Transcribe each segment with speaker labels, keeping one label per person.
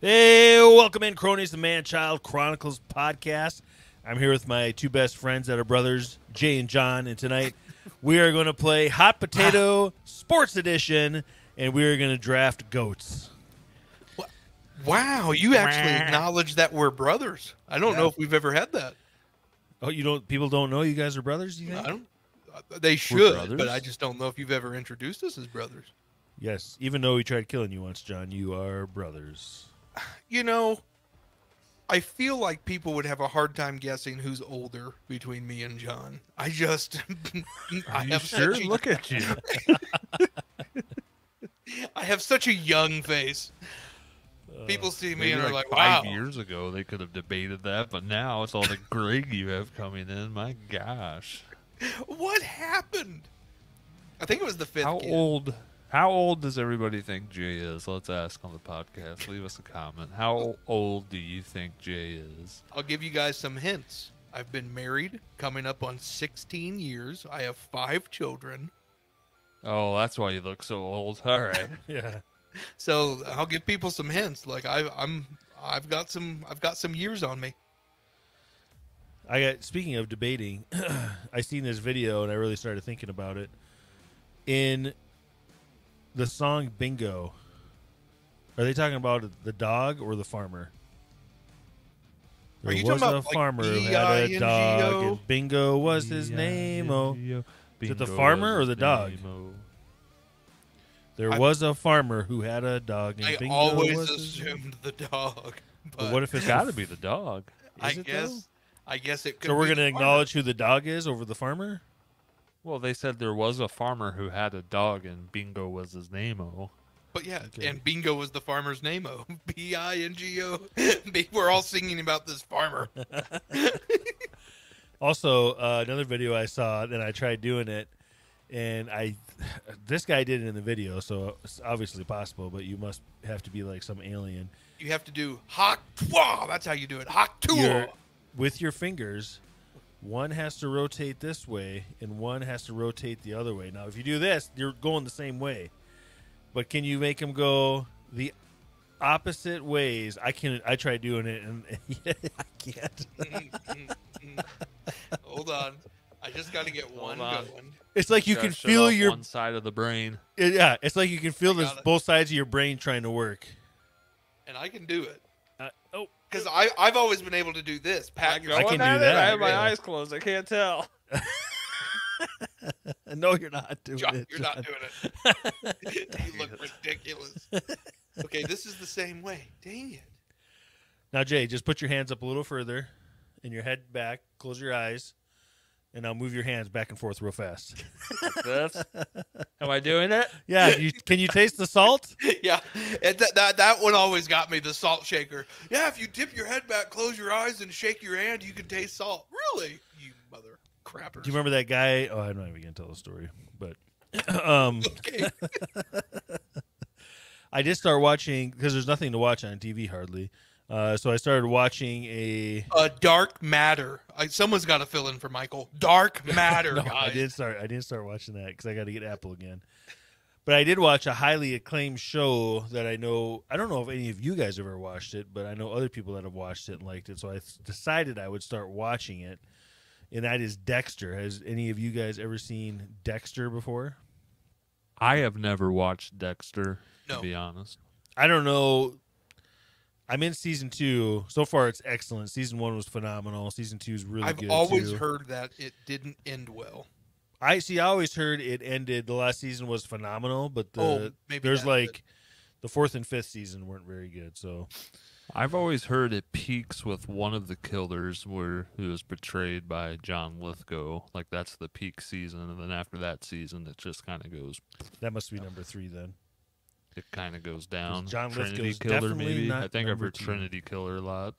Speaker 1: Hey, welcome in, cronies, the Manchild Chronicles podcast. I'm here with my two best friends that are brothers, Jay and John, and tonight we are going to play Hot Potato Sports Edition, and we are going to draft goats.
Speaker 2: Wow, you actually acknowledge that we're brothers. I don't know if we've ever had that.
Speaker 1: Oh, you don't? People don't know you guys are brothers, you think?
Speaker 2: I don't. They should, but I just don't know if you've ever introduced us as brothers.
Speaker 1: Yes, even though we tried killing you once, John, you are brothers.
Speaker 2: You know, I feel like people would have a hard time guessing who's older between me and John. I just, I have
Speaker 3: Sure,
Speaker 2: such a,
Speaker 3: look at you.
Speaker 2: I have such a young face. People see me
Speaker 3: Maybe
Speaker 2: and are
Speaker 3: like
Speaker 2: like, "Wow."
Speaker 3: 5 years ago they could have debated that, but now it's all the Greg you have coming in. My gosh,
Speaker 2: What happened? I think it was the fifth. kid.
Speaker 3: How old does everybody think Jay is? Let's ask on the podcast. Leave us a comment. How old do you think Jay is?
Speaker 2: I'll give you guys some hints. I've been married, coming up on 16 years. I have 5 children.
Speaker 3: Oh, that's why you look so old. All right.
Speaker 1: Yeah.
Speaker 2: So I'll give people some hints. Like I've got some years on me.
Speaker 1: Speaking of debating, I seen this video and I really started thinking about it. In the song Bingo, are they talking about the dog or the farmer?
Speaker 2: Are
Speaker 1: There
Speaker 2: you
Speaker 1: was
Speaker 2: talking
Speaker 1: a
Speaker 2: about, like,
Speaker 1: farmer who had a
Speaker 2: B-I-N-G-O?
Speaker 1: dog, and Bingo was his name. Oh, is it the farmer or the dog? There was a farmer who had a dog, and
Speaker 2: I
Speaker 1: Bingo
Speaker 2: always
Speaker 1: was his name.
Speaker 2: assumed the dog.
Speaker 1: But what if
Speaker 3: It's
Speaker 1: it's
Speaker 3: got to be the dog.
Speaker 2: I
Speaker 1: Is it,
Speaker 2: guess
Speaker 1: though?
Speaker 2: I guess it could.
Speaker 1: So we're
Speaker 2: be
Speaker 1: going to
Speaker 2: the farmer.
Speaker 1: acknowledge who the dog is over the farmer?
Speaker 3: Well, they said there was a farmer who had a dog, and Bingo was his name-o.
Speaker 2: But yeah,
Speaker 1: Okay.
Speaker 2: and Bingo was the farmer's name. Oh, B-I-N-G-O. We're all singing about this farmer.
Speaker 1: Also, another video I saw, and I tried doing it, and this guy did it in the video, so it's obviously possible, but you must have to be like some alien.
Speaker 2: You have to do hak twa. That's how you do it. Hak tua.
Speaker 1: With your fingers, one has to rotate this way, and one has to rotate the other way. Now, if you do this, you're going the same way. But can you make them go the opposite ways? I tried doing it, and I can't.
Speaker 2: Hold on. I just got to get one
Speaker 3: Hold on.
Speaker 2: going.
Speaker 1: It's like you
Speaker 3: Gotta
Speaker 1: can
Speaker 3: shut
Speaker 1: feel
Speaker 3: off
Speaker 1: your
Speaker 3: one side of the brain.
Speaker 1: yeah. It's like you can feel
Speaker 2: I got it.
Speaker 1: both sides of your brain trying to work.
Speaker 2: And I can do it.
Speaker 1: Oh,
Speaker 2: Because I've always been able to do this. Pat your
Speaker 1: I can
Speaker 2: foot.
Speaker 1: do that.
Speaker 3: I have my
Speaker 1: Yeah.
Speaker 3: eyes closed. I can't tell.
Speaker 1: no, you're not doing
Speaker 2: John,
Speaker 1: it.
Speaker 2: you're
Speaker 1: John.
Speaker 2: not doing it. You look ridiculous. Okay, this is the same way. Dang it.
Speaker 1: Now, Jay, just put your hands up a little further, and your head back. Close your eyes, and now move your hands back and forth real fast.
Speaker 3: This? Am I doing it?
Speaker 1: Yeah, can you taste the salt?
Speaker 2: Yeah, and that one always got me, the salt shaker. Yeah, if you dip your head back, close your eyes, and shake your hand, you can taste salt. Really? You mother crappers.
Speaker 1: Do you remember that guy? Oh, I'm not even gonna tell the story, but
Speaker 2: Okay.
Speaker 1: I did start watching because there's nothing to watch on TV hardly. So I started watching a.
Speaker 2: Dark Matter. Someone's got to fill in for Michael. Dark Matter,
Speaker 1: No,
Speaker 2: guys.
Speaker 1: I didn't start watching that because I got to get Apple again. But I did watch a highly acclaimed show that I know. I don't know if any of you guys ever watched it, but I know other people that have watched it and liked it. So I decided I would start watching it, and that is Dexter. Has any of you guys ever seen Dexter before?
Speaker 3: I have never watched Dexter, to
Speaker 2: No.
Speaker 3: be honest.
Speaker 1: I don't know. I'm in season 2. So far, it's excellent. Season 1 was phenomenal. Season 2 is really good.
Speaker 2: I've always
Speaker 1: too.
Speaker 2: heard that it didn't end well.
Speaker 1: I always heard it ended. The last season was phenomenal, but
Speaker 2: maybe
Speaker 1: there's
Speaker 2: that's
Speaker 1: like the 4th and 5th season weren't very good. So
Speaker 3: I've always heard it peaks with one of the killers who was portrayed by John Lithgow. Like, that's the peak season, and then after that season, it just kind of goes.
Speaker 1: that must be number 3 then.
Speaker 3: It kind of goes down.
Speaker 1: John
Speaker 3: Trinity
Speaker 1: Lithgow's
Speaker 3: Killer,
Speaker 1: definitely
Speaker 3: maybe.
Speaker 1: not
Speaker 3: I think I've
Speaker 1: number
Speaker 3: heard
Speaker 1: 2.
Speaker 3: Trinity Killer a lot.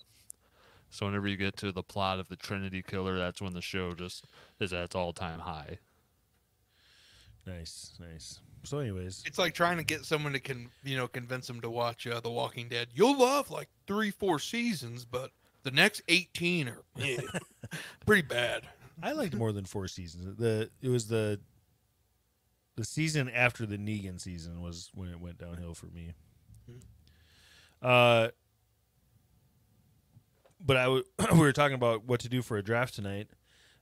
Speaker 3: So whenever you get to the plot of the Trinity Killer, that's when the show just is at its all-time high.
Speaker 1: Nice. So, anyways,
Speaker 2: It's like trying to get someone to convince them to watch The Walking Dead. You'll love like 3-4 seasons, but the next 18 are pretty bad.
Speaker 1: I liked more than 4 seasons. It was the season after the Negan season was when it went downhill for me. but we were talking about what to do for a draft tonight,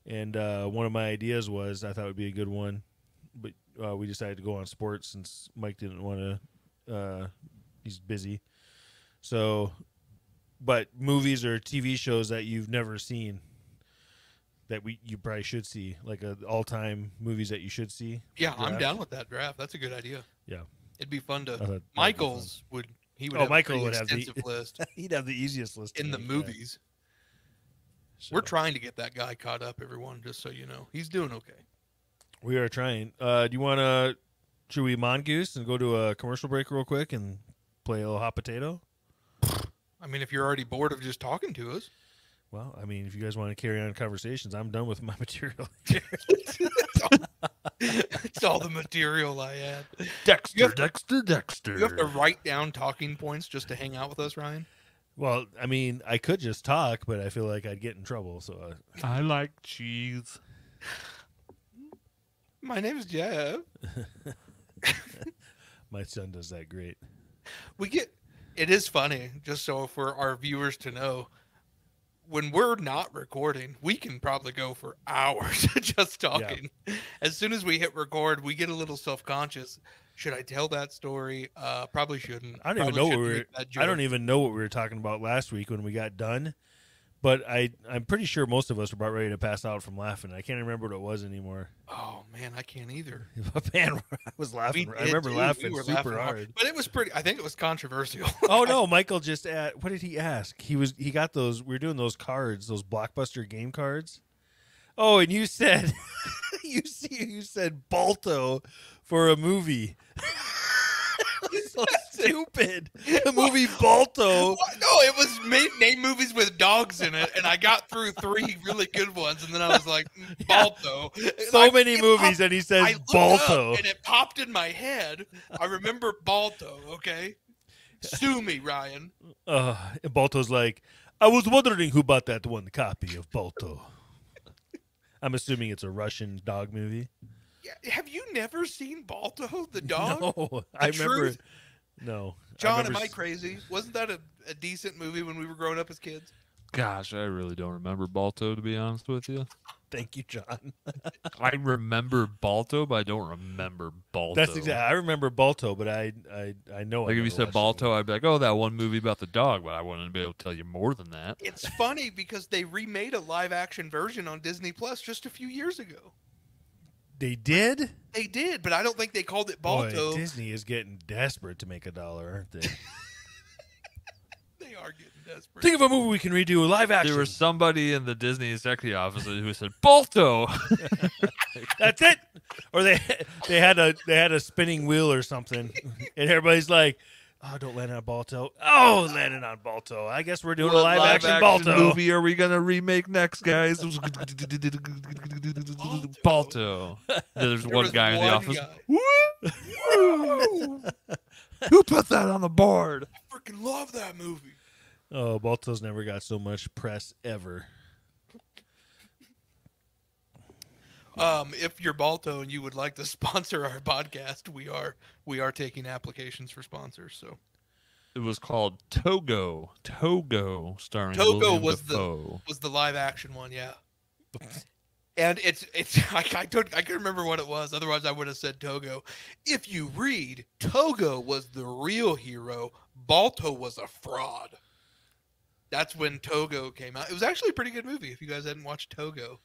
Speaker 1: and one of my ideas was I thought it would be a good one, but we decided to go on sports since Mike didn't want to. He's busy, so. But movies or TV shows that you've never seen that you probably should see, like all-time movies that you should see.
Speaker 2: Yeah,
Speaker 1: draft.
Speaker 2: I'm down with that draft. That's a good idea.
Speaker 1: Yeah,
Speaker 2: it'd be fun to.
Speaker 1: that'd
Speaker 2: Michael's
Speaker 1: be
Speaker 2: would he would
Speaker 1: Oh,
Speaker 2: have
Speaker 1: Michael
Speaker 2: a
Speaker 1: would
Speaker 2: pretty
Speaker 1: have the-
Speaker 2: extensive list
Speaker 1: he'd have the easiest list
Speaker 2: in the
Speaker 1: to make,
Speaker 2: movies.
Speaker 1: So,
Speaker 2: We're trying to get that guy caught up, everyone. Just so you know, he's doing okay.
Speaker 1: we are trying. Do you want to? Should we mongoose and go to a commercial break real quick and play a little hot potato?
Speaker 2: I mean, if you're already bored of just talking to us,
Speaker 1: Well, I mean, if you guys want to carry on conversations, I'm done with my material.
Speaker 2: it's all the material I had.
Speaker 3: Dexter.
Speaker 2: You have to write down talking points just to hang out with us, Ryan.
Speaker 1: Well, I mean, I could just talk, but I feel like I'd get in trouble. So
Speaker 3: I like cheese.
Speaker 2: My name is Jeff.
Speaker 1: my son does that great.
Speaker 2: It is funny, just so for our viewers to know, when we're not recording, we can probably go for hours just talking. Yeah. As soon as we hit record, we get a little self-conscious. Should I tell that story? Probably shouldn't.
Speaker 1: I don't even know what we were talking about last week when we got done. But I'm pretty sure most of us were about ready to pass out from laughing. I can't remember what it was anymore.
Speaker 2: Oh man, I can't either.
Speaker 1: Man, I was laughing. I remember laughing super hard.
Speaker 2: But it was pretty. I think it was controversial.
Speaker 1: Oh no, Michael just what did he ask? He got those. We were doing those cards, those Blockbuster game cards. Oh, and you said, you said Balto for a movie. So stupid. The movie Balto.
Speaker 2: No, it was name movies with dogs in it, and I got through 3 really good ones, and then I was like, Balto.
Speaker 1: So many movies, and he says Balto.
Speaker 2: And it popped in my head. I remember Balto, okay? Sue me, Ryan.
Speaker 1: And Balto's like, I was wondering who bought that one copy of Balto. I'm assuming it's a Russian dog movie.
Speaker 2: Yeah, have you never seen Balto, the dog?
Speaker 1: No, I remember. No.
Speaker 2: John, am I crazy? Wasn't that a decent movie when we were growing up as kids?
Speaker 3: Gosh, I really don't remember Balto, to be honest with you.
Speaker 1: Thank you, John.
Speaker 3: I remember Balto, but I don't remember Balto.
Speaker 1: That's exactly. I remember Balto, but I know.
Speaker 3: Like if you said Balto, I'd be like, oh, that one movie about the dog, but I wouldn't be able to tell you more than that.
Speaker 2: It's funny because they remade a live-action version on Disney Plus just a few years ago.
Speaker 1: They did?
Speaker 2: They did, but I don't think they called it Balto.
Speaker 1: Boy, Disney is getting desperate to make $1, aren't they?
Speaker 2: They are getting desperate.
Speaker 1: Think of a movie we can redo live action.
Speaker 3: There was somebody in the Disney executive office who said Balto.
Speaker 1: That's it. Or they had a spinning wheel or something, and everybody's like, "Oh, don't land on Balto." Oh, landing on Balto. I guess we're doing a live action Balto
Speaker 3: movie. Are we gonna remake next, guys? Balto. There's one guy in the office. Who put that on the board?
Speaker 2: I freaking love that movie.
Speaker 1: Oh, Balto's never got so much press ever.
Speaker 2: If you're Balto and you would like to sponsor our podcast, we are taking applications for sponsors. So
Speaker 3: it was called Togo. Togo, starring
Speaker 2: Togo
Speaker 3: William
Speaker 2: was
Speaker 3: Dafoe.
Speaker 2: the live action one, yeah. And it's I couldn't remember what it was. Otherwise, I would have said Togo. If you read, Togo was the real hero. Balto was a fraud. That's when Togo came out. It was actually a pretty good movie. If you guys hadn't watched Togo.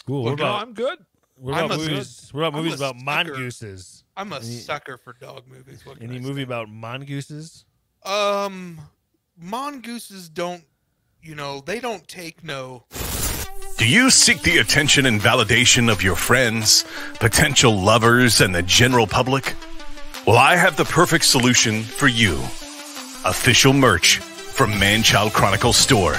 Speaker 1: Cool.
Speaker 3: Well, I'm good.
Speaker 1: What about movies about mongooses?
Speaker 2: I'm a sucker for dog movies.
Speaker 1: Any movie about mongooses?
Speaker 2: Mongooses don't, they don't take no.
Speaker 4: Do you seek the attention and validation of your friends, potential lovers, and the general public? Well, I have the perfect solution for you. Official merch from Manchild Chronicles store.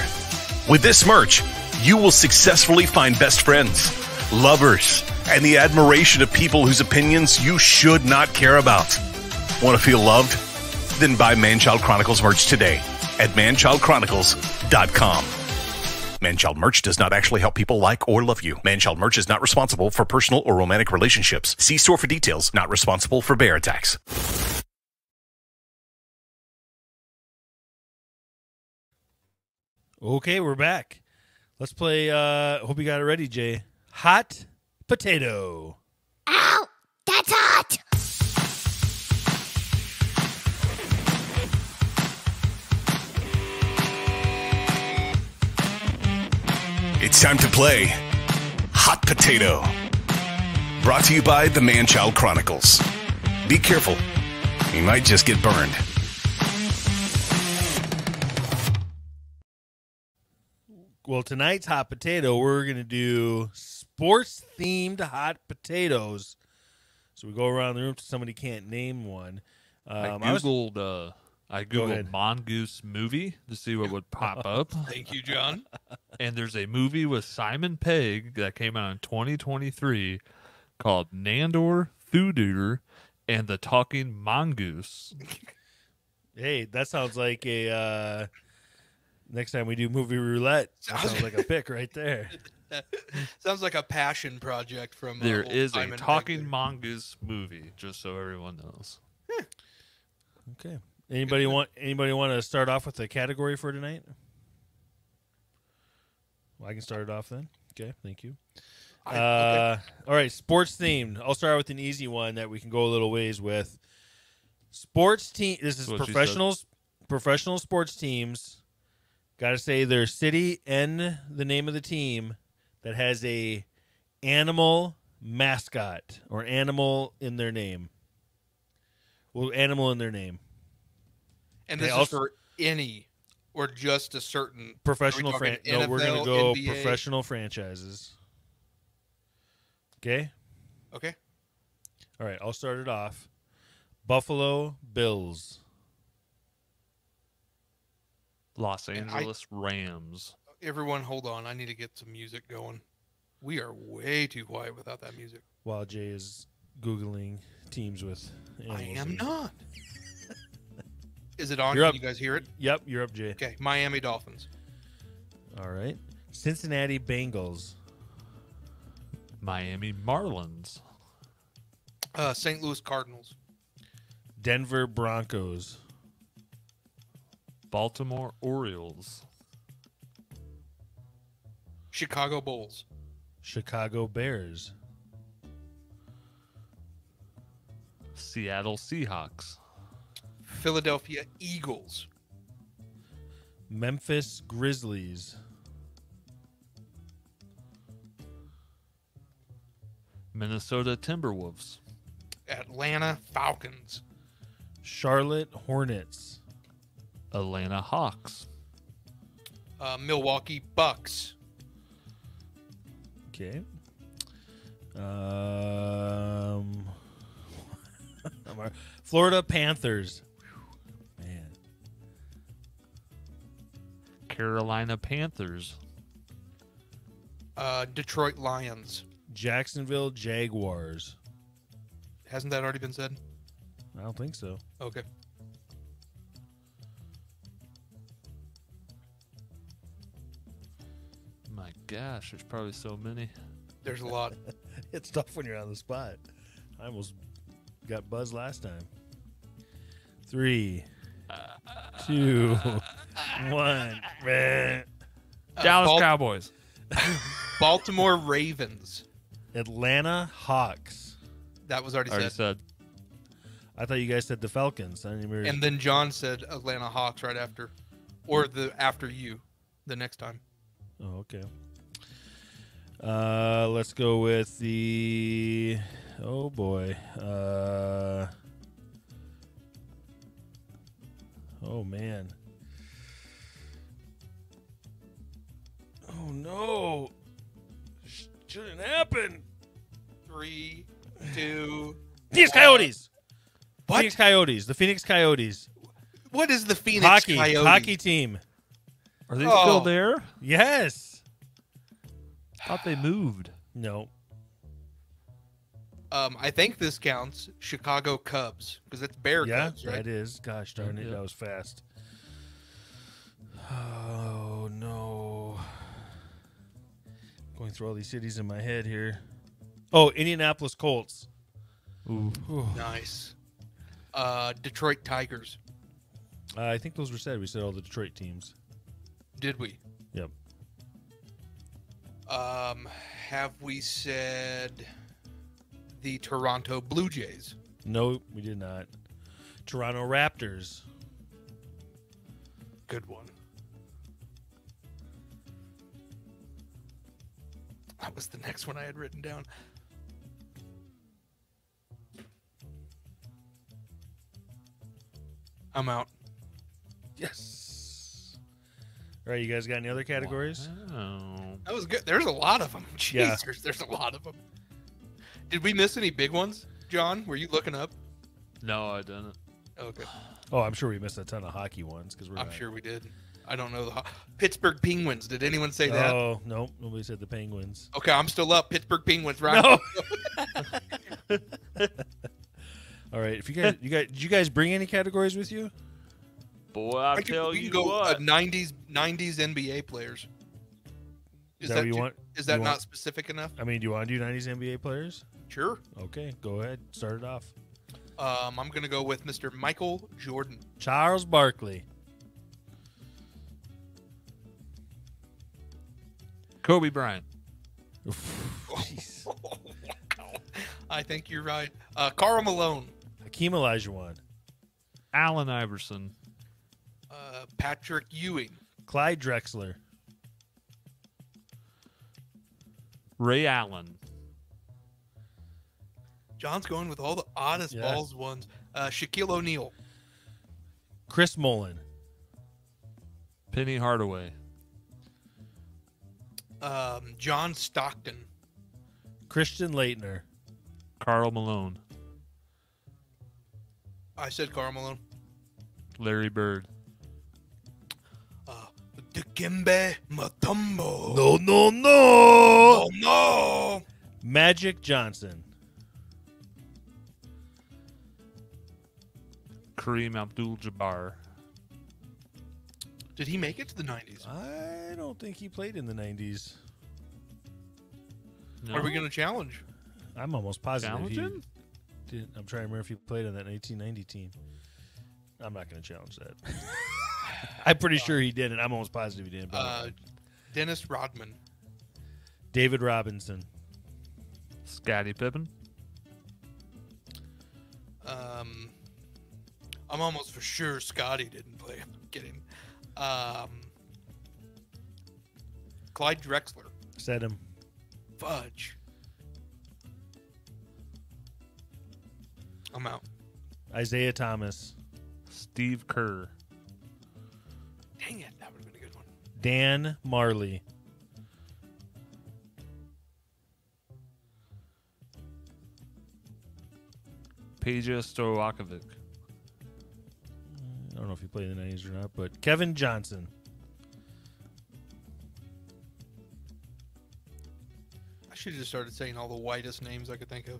Speaker 4: With this merch, you will successfully find best friends, lovers, and the admiration of people whose opinions you should not care about. Want to feel loved? Then buy Manchild Chronicles merch today at manchildchronicles.com. Manchild merch does not actually help people like or love you. Manchild merch is not responsible for personal or romantic relationships. See store for details. Not responsible for bear attacks.
Speaker 1: Okay, we're back. Let's play. Hope you got it ready, Jay. Hot potato.
Speaker 5: Ow! That's hot!
Speaker 4: It's time to play Hot Potato. Brought to you by the Manchild Chronicles. Be careful. You might just get burned.
Speaker 1: Well, tonight's hot potato, we're going to do sports-themed hot potatoes. So we go around the room till somebody can't name one.
Speaker 3: I googled mongoose movie to see what would pop up.
Speaker 2: Thank you, John.
Speaker 3: And there's a movie with Simon Pegg that came out in 2023 called Nandor, Thudur, and the Talking Mongoose.
Speaker 1: Hey, that sounds like a... next time we do movie roulette, that sounds like a pick right there.
Speaker 2: Sounds like a passion project from.
Speaker 3: There is
Speaker 2: Simon
Speaker 3: a Talking
Speaker 2: Pegg.
Speaker 3: Mongoose movie, just so everyone knows.
Speaker 1: Okay. Anybody want to start off with a category for tonight? Well, I can start it off then. Okay, thank you.
Speaker 2: Okay.
Speaker 1: All right, sports themed. I'll start with an easy one that we can go a little ways with. Sports team. This is
Speaker 3: What she
Speaker 1: professional sports teams. Got to say their city and the name of the team that has a animal mascot or animal in their name. Well, animal in their name.
Speaker 2: And
Speaker 1: They
Speaker 2: this is
Speaker 1: also-
Speaker 2: for any or just a certain
Speaker 1: Professional
Speaker 2: Are we talking
Speaker 1: No, we're going to
Speaker 2: NFL,
Speaker 1: go
Speaker 2: NBA?
Speaker 1: professional franchises. Okay?
Speaker 2: Okay.
Speaker 1: All right, I'll start it off. Buffalo Bills.
Speaker 3: Los
Speaker 2: And
Speaker 3: Angeles Rams.
Speaker 2: Everyone, hold on. I need to get some music going. We are way too quiet without that music.
Speaker 1: While Jay is Googling teams with animals.
Speaker 2: I am
Speaker 1: in-
Speaker 2: not. Is it on?
Speaker 1: You're
Speaker 2: Can
Speaker 1: up.
Speaker 2: you guys hear it?
Speaker 1: Yep, you're up, Jay.
Speaker 2: Okay. Miami Dolphins.
Speaker 1: All right. Cincinnati Bengals.
Speaker 3: Miami Marlins.
Speaker 2: St. Louis Cardinals.
Speaker 1: Denver Broncos.
Speaker 3: Baltimore Orioles.
Speaker 2: Chicago Bulls.
Speaker 1: Chicago Bears.
Speaker 3: Seattle Seahawks.
Speaker 2: Philadelphia Eagles.
Speaker 1: Memphis Grizzlies.
Speaker 3: Minnesota Timberwolves.
Speaker 2: Atlanta Falcons.
Speaker 1: Charlotte Hornets.
Speaker 3: Atlanta Hawks.
Speaker 2: Milwaukee Bucks.
Speaker 1: Okay. Florida Panthers. Man.
Speaker 3: Carolina Panthers.
Speaker 2: Detroit Lions.
Speaker 1: Jacksonville Jaguars.
Speaker 2: Hasn't that already been said?
Speaker 1: I don't think so.
Speaker 2: Okay.
Speaker 3: My gosh, there's probably so many.
Speaker 2: There's a lot.
Speaker 1: It's tough when you're on the spot. I almost got buzzed last time. 3, 2, 1.
Speaker 3: Dallas
Speaker 2: Bal-
Speaker 3: Cowboys.
Speaker 2: Baltimore Ravens.
Speaker 1: Atlanta Hawks.
Speaker 2: That was already
Speaker 3: Already
Speaker 2: said.
Speaker 3: said.
Speaker 1: I thought you guys said the Falcons. I didn't even
Speaker 2: And then John said Atlanta Hawks right after, or the after you, the next time.
Speaker 1: Oh, okay. Let's go with the. Oh boy. Oh man. Oh no. Shouldn't happen.
Speaker 2: 3, 2.
Speaker 1: Phoenix Coyotes.
Speaker 2: What?
Speaker 1: Phoenix Coyotes. The Phoenix Coyotes.
Speaker 2: What is the Phoenix
Speaker 1: Hockey.
Speaker 2: Coyote?
Speaker 1: Hockey team.
Speaker 3: Are they
Speaker 2: Oh.
Speaker 3: still there?
Speaker 1: Yes.
Speaker 3: Thought they moved.
Speaker 1: No.
Speaker 2: I think this counts. Chicago Cubs, because it's Bear
Speaker 1: Yeah,
Speaker 2: Cubs, right?
Speaker 1: that is. Gosh darn it.
Speaker 3: Yeah.
Speaker 1: That was fast. Oh, no. Going through all these cities in my head here. Oh, Indianapolis Colts.
Speaker 3: Ooh.
Speaker 1: Whew.
Speaker 2: Nice. Detroit Tigers.
Speaker 1: I think those were said. We said all the Detroit teams.
Speaker 2: Did we?
Speaker 1: Yep.
Speaker 2: Have we said the Toronto Blue Jays?
Speaker 1: No, we did not. Toronto Raptors.
Speaker 2: Good one. That was the next one I had written down. I'm out.
Speaker 1: Yes. All right, you guys got any other categories?
Speaker 3: Wow.
Speaker 2: That was good. There's a lot of them. Jeez,
Speaker 1: Yeah.
Speaker 2: there's a lot of them. Did we miss any big ones, John? Were you looking up?
Speaker 3: No, I didn't.
Speaker 2: Okay,
Speaker 1: Oh, I'm sure we missed a ton of hockey ones because we're.
Speaker 2: I'm
Speaker 1: not-
Speaker 2: sure we did. I don't know the Pittsburgh Penguins. Did anyone say that?
Speaker 1: Oh no, nobody said the Penguins.
Speaker 2: Okay, I'm still up. Pittsburgh Penguins, right?
Speaker 1: No. All right, if did you guys bring any categories with you?
Speaker 3: Boy, I
Speaker 2: We can-
Speaker 3: tell
Speaker 2: we can
Speaker 3: you
Speaker 2: go
Speaker 3: what.
Speaker 2: 90s NBA players.
Speaker 1: Is that what you want?
Speaker 2: Is that
Speaker 1: You
Speaker 2: not
Speaker 1: want-
Speaker 2: specific enough?
Speaker 1: I mean, do you want to do 90s NBA players?
Speaker 2: Sure.
Speaker 1: Okay, go ahead. Start it off.
Speaker 2: I'm gonna go with Mr. Michael Jordan.
Speaker 1: Charles Barkley.
Speaker 3: Kobe Bryant.
Speaker 1: Jeez.
Speaker 2: I think you're right. Karl Malone.
Speaker 1: Hakeem Olajuwon.
Speaker 3: Allen Iverson.
Speaker 2: Patrick Ewing.
Speaker 1: Clyde Drexler.
Speaker 3: Ray Allen.
Speaker 2: John's going with all the oddest
Speaker 1: Yeah.
Speaker 2: balls ones. Shaquille O'Neal.
Speaker 1: Chris Mullin.
Speaker 3: Penny Hardaway.
Speaker 2: John Stockton.
Speaker 1: Christian Leitner.
Speaker 3: Karl Malone.
Speaker 2: I said Karl Malone.
Speaker 3: Larry Bird.
Speaker 2: Dikembe Mutombo.
Speaker 1: No.
Speaker 2: Oh no!
Speaker 1: Magic Johnson.
Speaker 3: Kareem Abdul-Jabbar.
Speaker 2: Did he make it to the 90s?
Speaker 1: I don't think he played in the 90s.
Speaker 3: No?
Speaker 2: Are we going to challenge?
Speaker 1: I'm almost positive
Speaker 3: Challenge
Speaker 1: he
Speaker 3: him?
Speaker 1: did. I'm trying to remember if he played on that 1990 team. I'm not going to challenge that. I'm pretty sure he didn't. I'm almost positive he didn't. But
Speaker 2: Dennis Rodman.
Speaker 1: David Robinson.
Speaker 3: Scottie Pippen.
Speaker 2: I'm almost for sure Scotty didn't play. I'm kidding. Clyde Drexler.
Speaker 1: Said him.
Speaker 2: Fudge. I'm out.
Speaker 1: Isaiah Thomas.
Speaker 3: Steve Kerr.
Speaker 2: Dang it. That would have been a good one.
Speaker 1: Dan Marley.
Speaker 3: Peja Stojakovic.
Speaker 1: I don't know if he played in the 90s or not, but Kevin Johnson.
Speaker 2: I should have just started saying all the whitest names I could think of.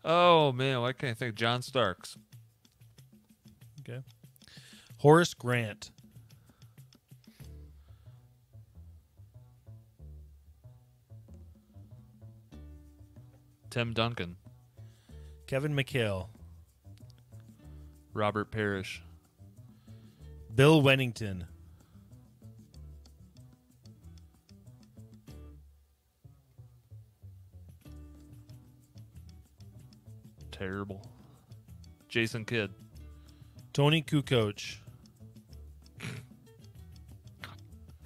Speaker 3: Oh, man. Why can't I think? John Starks.
Speaker 1: Okay. Horace Grant.
Speaker 3: Tim Duncan.
Speaker 1: Kevin McHale.
Speaker 3: Robert Parrish.
Speaker 1: Bill Wennington.
Speaker 3: Terrible. Jason Kidd.
Speaker 1: Tony Kukoc.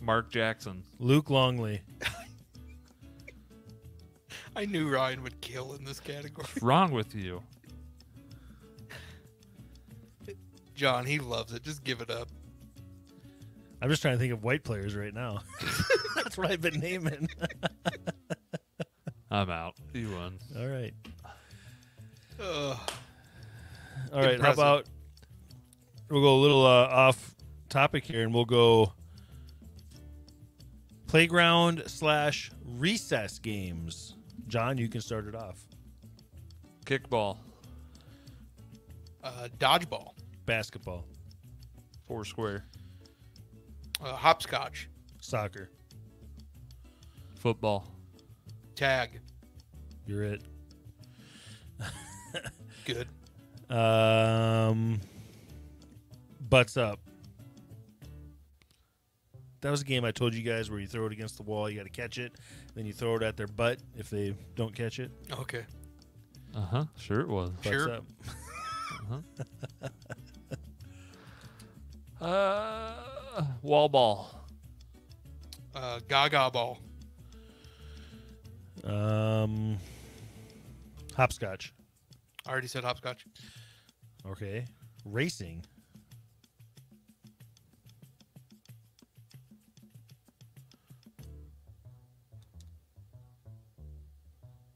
Speaker 3: Mark Jackson.
Speaker 1: Luke Longley.
Speaker 2: I knew Ryan would kill in this category.
Speaker 3: What's wrong with you?
Speaker 2: John, he loves it. Just give it up.
Speaker 1: I'm just trying to think of white players right now. That's what I've been naming.
Speaker 3: I'm out. You won.
Speaker 1: All right.
Speaker 2: Ugh.
Speaker 1: All right. How
Speaker 2: Impressive.
Speaker 1: about we'll go a little off topic here and we'll go playground/recess games. John, you can start it off.
Speaker 3: Kickball.
Speaker 2: Dodgeball.
Speaker 1: Basketball.
Speaker 3: Foursquare.
Speaker 2: Hopscotch.
Speaker 1: Soccer.
Speaker 3: Football.
Speaker 2: Tag.
Speaker 1: You're it.
Speaker 2: Good.
Speaker 1: Butts Up. That was a game I told you guys where you throw it against the wall, you got to catch it, then you throw it at their butt if they don't catch it.
Speaker 2: Okay.
Speaker 3: Sure it was.
Speaker 1: Butts
Speaker 2: Sure.
Speaker 1: Up.
Speaker 3: Wall ball.
Speaker 2: Gaga ball.
Speaker 1: Hopscotch.
Speaker 2: I already said hopscotch.
Speaker 1: Okay. Racing.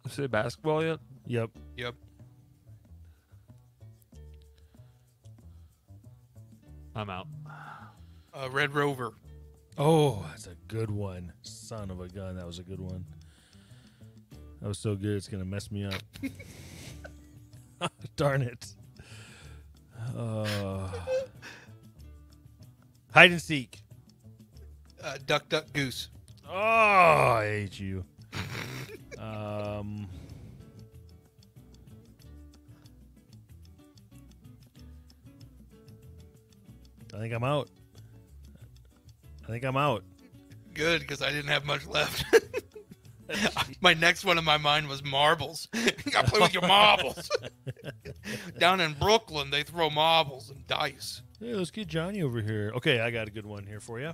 Speaker 3: Say basketball yet?
Speaker 1: Yep.
Speaker 2: Yep.
Speaker 3: I'm out.
Speaker 2: Red Rover.
Speaker 1: Oh, that's a good one. Son of a gun. That was a good one. That was so good, it's going to mess me up. Darn it. Hide and seek.
Speaker 2: Duck, duck, goose.
Speaker 1: Oh, I hate you. I think I'm out.
Speaker 2: Good, because I didn't have much left. My next one in my mind was marbles. You got to play with your marbles. Down in Brooklyn, they throw marbles and dice.
Speaker 1: Hey, let's get Johnny over here. Okay, I got a good one here for you.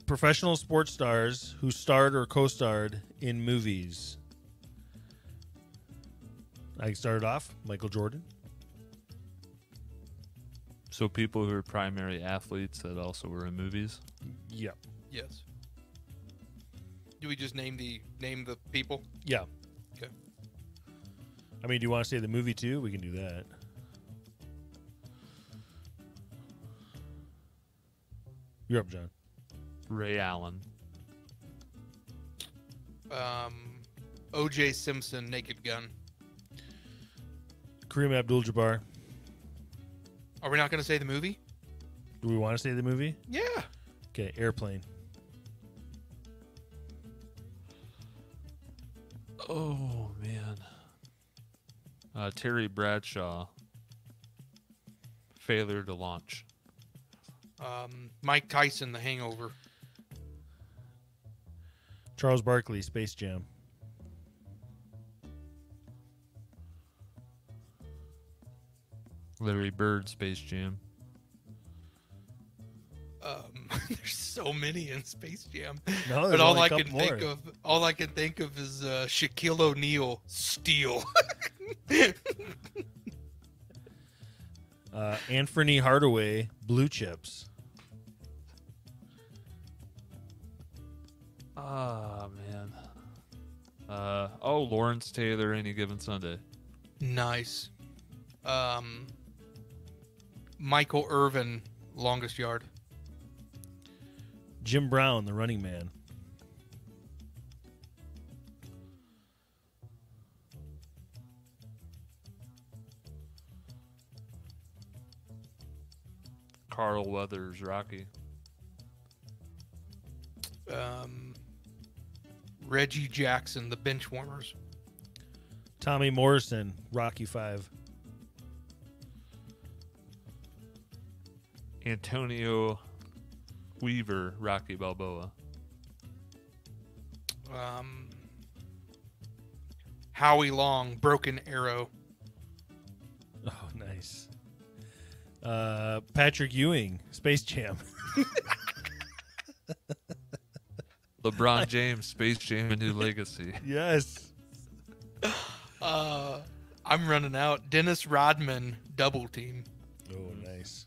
Speaker 1: Professional sports stars who starred or co-starred in movies. I started off Michael Jordan.
Speaker 3: So people who are primary athletes that also were in movies.
Speaker 1: Yeah.
Speaker 2: Yes. Do we just name the people?
Speaker 1: Yeah.
Speaker 2: Okay.
Speaker 1: I mean, do you want to say the movie too? We can do that. You're up, John.
Speaker 3: Ray Allen.
Speaker 2: O.J. Simpson, Naked Gun.
Speaker 1: Kareem Abdul-Jabbar.
Speaker 2: Are we not going to say the movie?
Speaker 1: Do we want to say the movie?
Speaker 2: Yeah.
Speaker 1: Okay, Airplane.
Speaker 3: Oh, man. Terry Bradshaw. Failure to launch.
Speaker 2: Mike Tyson, The Hangover.
Speaker 1: Charles Barkley, Space Jam.
Speaker 3: Larry Bird, Space Jam.
Speaker 2: There's so many in Space Jam.
Speaker 1: No,
Speaker 2: But
Speaker 1: there's
Speaker 2: all
Speaker 1: only a
Speaker 2: I can
Speaker 1: couple
Speaker 2: think
Speaker 1: more.
Speaker 2: of, is Shaquille O'Neal, Steel.
Speaker 1: Anthony Hardaway, Blue Chips.
Speaker 3: Ah, man. Lawrence Taylor, Any Given Sunday.
Speaker 2: Nice. Michael Irvin, Longest Yard.
Speaker 1: Jim Brown, The Running Man.
Speaker 3: Carl Weathers, Rocky.
Speaker 2: Reggie Jackson, The Benchwarmers.
Speaker 1: Tommy Morrison, Rocky 5.
Speaker 3: Antonio Weaver, Rocky Balboa.
Speaker 2: Howie Long, Broken Arrow.
Speaker 1: Oh, nice. Patrick Ewing, Space Jam.
Speaker 3: LeBron James, Space Jam: A New Legacy.
Speaker 1: Yes.
Speaker 2: I'm running out. Dennis Rodman, Double Team.
Speaker 1: Oh, nice.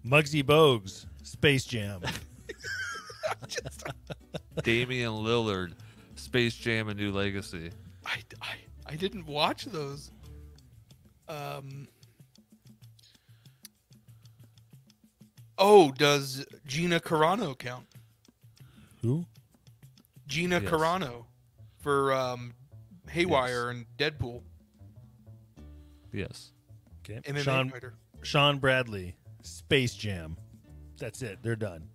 Speaker 1: Muggsy Bogues, Space Jam.
Speaker 3: Damian Lillard, Space Jam: A New Legacy.
Speaker 2: I didn't watch those. Does Gina Carano count?
Speaker 1: Who?
Speaker 2: Gina
Speaker 3: Yes.
Speaker 2: Carano for Haywire and Deadpool.
Speaker 3: Yes.
Speaker 1: Okay.
Speaker 2: MMA fighter.
Speaker 1: Sean Bradley, Space Jam. That's it. They're done.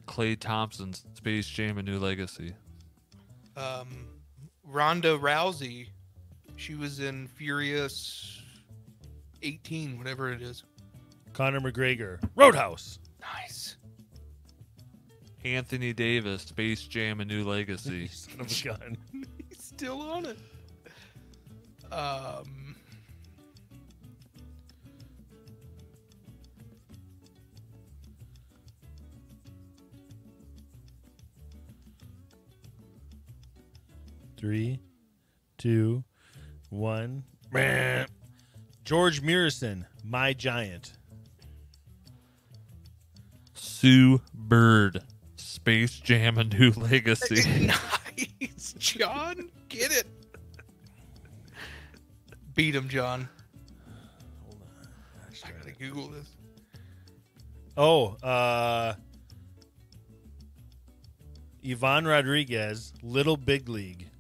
Speaker 3: Klay Thompson, Space Jam: A New Legacy.
Speaker 2: Ronda Rousey. She was in Furious 18, whatever it is.
Speaker 1: Conor McGregor. Roadhouse.
Speaker 2: Nice.
Speaker 3: Anthony Davis, Space Jam: A New Legacy.
Speaker 1: Son of a gun.
Speaker 2: He's still on it.
Speaker 1: Three, two, one. George Murison, My Giant.
Speaker 3: Sue Bird, Space Jam: A New Legacy.
Speaker 2: Nice, John. Get it. Beat him, John.
Speaker 1: Hold on.
Speaker 2: I gotta Google this.
Speaker 1: Oh, Yvonne Rodriguez, Little Big League.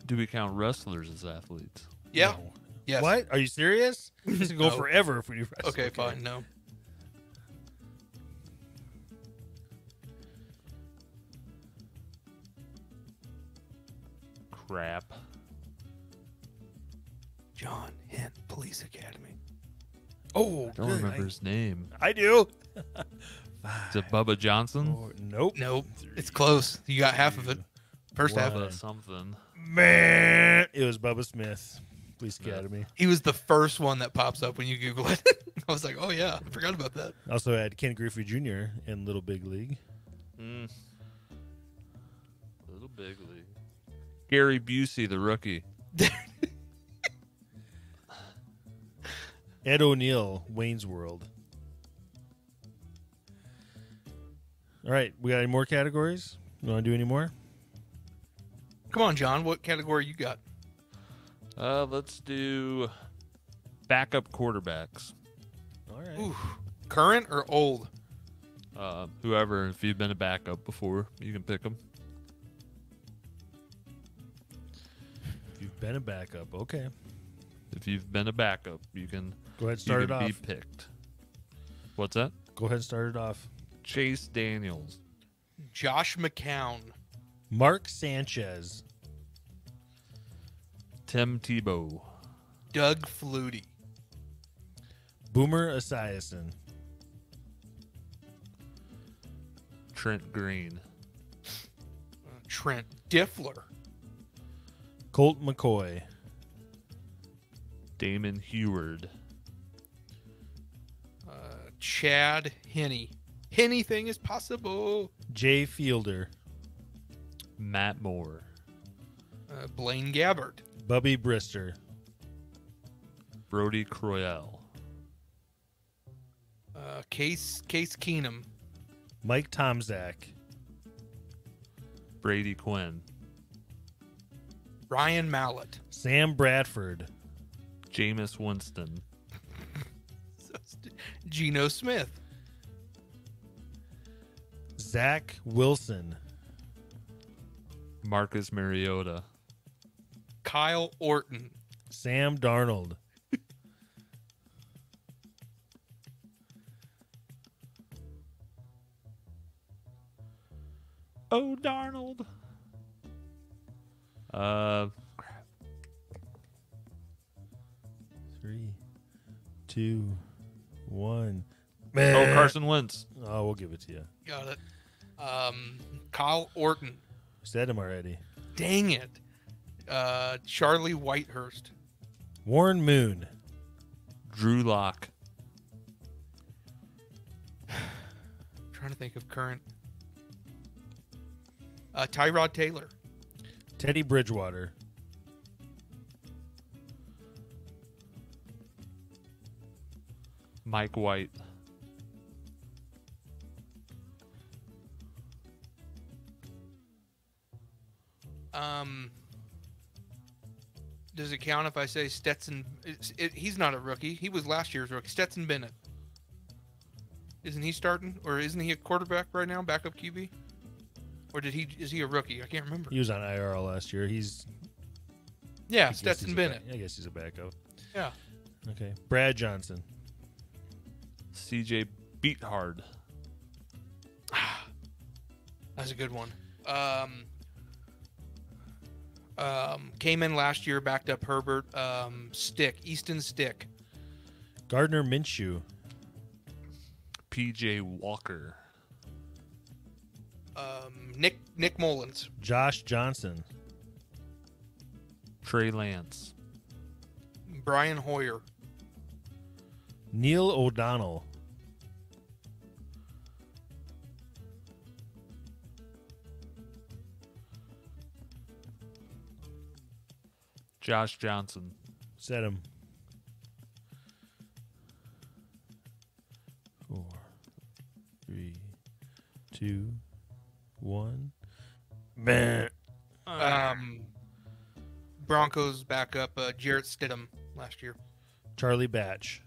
Speaker 3: Do we count wrestlers as athletes?
Speaker 2: Yeah.
Speaker 1: No.
Speaker 2: Yes.
Speaker 1: What? Are you serious? This could go
Speaker 2: No.
Speaker 1: forever if we do wrestling.
Speaker 2: Okay, fine. No.
Speaker 3: Crap.
Speaker 2: John Hint Police Academy.
Speaker 1: Oh,
Speaker 3: I don't
Speaker 1: good.
Speaker 3: remember his name.
Speaker 1: I do.
Speaker 3: Is it Bubba Johnson?
Speaker 1: Four, nope.
Speaker 2: Nope. It's close. You got half of it. First half.
Speaker 1: One.
Speaker 3: Bubba something.
Speaker 1: Man, it was Bubba Smith, Police Academy.
Speaker 2: He was the first one that pops up when you Google it. I was like, oh yeah, I forgot about that.
Speaker 1: Also had Ken Griffey Jr. in Little Big League.
Speaker 3: Little Big League. Gary Busey, the rookie.
Speaker 1: Ed O'Neill, Wayne's World. All right, we got any more categories? You want to do any more?
Speaker 2: Come on, John. What category you got?
Speaker 3: Let's do backup quarterbacks.
Speaker 1: All right.
Speaker 2: Ooh, current or old?
Speaker 3: Whoever, if you've been a backup before, you can pick them.
Speaker 1: If you've been a backup, okay.
Speaker 3: If you've been a backup, you can
Speaker 1: Go ahead and start it
Speaker 3: be
Speaker 1: off.
Speaker 3: picked. What's that?
Speaker 1: Go ahead and start it off.
Speaker 3: Chase Daniels.
Speaker 2: Josh McCown.
Speaker 1: Mark Sanchez.
Speaker 3: Tim Tebow.
Speaker 2: Doug Flutie.
Speaker 1: Boomer Esiason.
Speaker 3: Trent Green.
Speaker 2: Trent Diffler.
Speaker 1: Colt McCoy.
Speaker 3: Damon Heward.
Speaker 2: Chad Henne. Anything is possible.
Speaker 1: Jay Fielder.
Speaker 3: Matt Moore.
Speaker 2: Blaine Gabbert.
Speaker 1: Bubby Brister.
Speaker 3: Brody Croyle.
Speaker 2: Case Keenum.
Speaker 1: Mike Tomzak.
Speaker 3: Brady Quinn.
Speaker 2: Ryan Mallett.
Speaker 1: Sam Bradford.
Speaker 3: Jameis Winston.
Speaker 2: Geno Smith.
Speaker 1: Zach Wilson.
Speaker 3: Marcus Mariota.
Speaker 2: Kyle Orton.
Speaker 1: Sam Darnold.
Speaker 3: Oh, Darnold.
Speaker 1: Three, two, one.
Speaker 3: Oh, Carson Wentz.
Speaker 1: Oh, we'll give it to you.
Speaker 2: Got it. Kyle Orton.
Speaker 1: Said him already.
Speaker 2: Dang it. Charlie Whitehurst.
Speaker 1: Warren Moon.
Speaker 3: Drew Lock.
Speaker 2: Trying to think of current. Tyrod Taylor.
Speaker 1: Teddy Bridgewater.
Speaker 3: Mike White.
Speaker 2: Does it count if I say Stetson? He's not a rookie. He was last year's rookie. Stetson Bennett. Isn't he starting? Or isn't he a quarterback right now, backup QB? Or is he a rookie? I can't remember.
Speaker 1: He was on IR last year.
Speaker 2: Yeah, Stetson Bennett.
Speaker 1: I guess he's a backup.
Speaker 2: Yeah.
Speaker 1: Okay. Brad Johnson.
Speaker 3: CJ Beathard.
Speaker 2: That's a good one. Came in last year, backed up Herbert. Easton Stick.
Speaker 1: Gardner Minshew.
Speaker 3: PJ Walker.
Speaker 2: Nick Mullins.
Speaker 1: Josh Johnson.
Speaker 3: Trey Lance.
Speaker 2: Brian Hoyer.
Speaker 1: Neil O'Donnell.
Speaker 3: Josh Johnson.
Speaker 1: Set him. 4, 3, 2, 1. Man.
Speaker 2: Broncos backup Jarrett Stidham last year.
Speaker 1: Charlie Batch.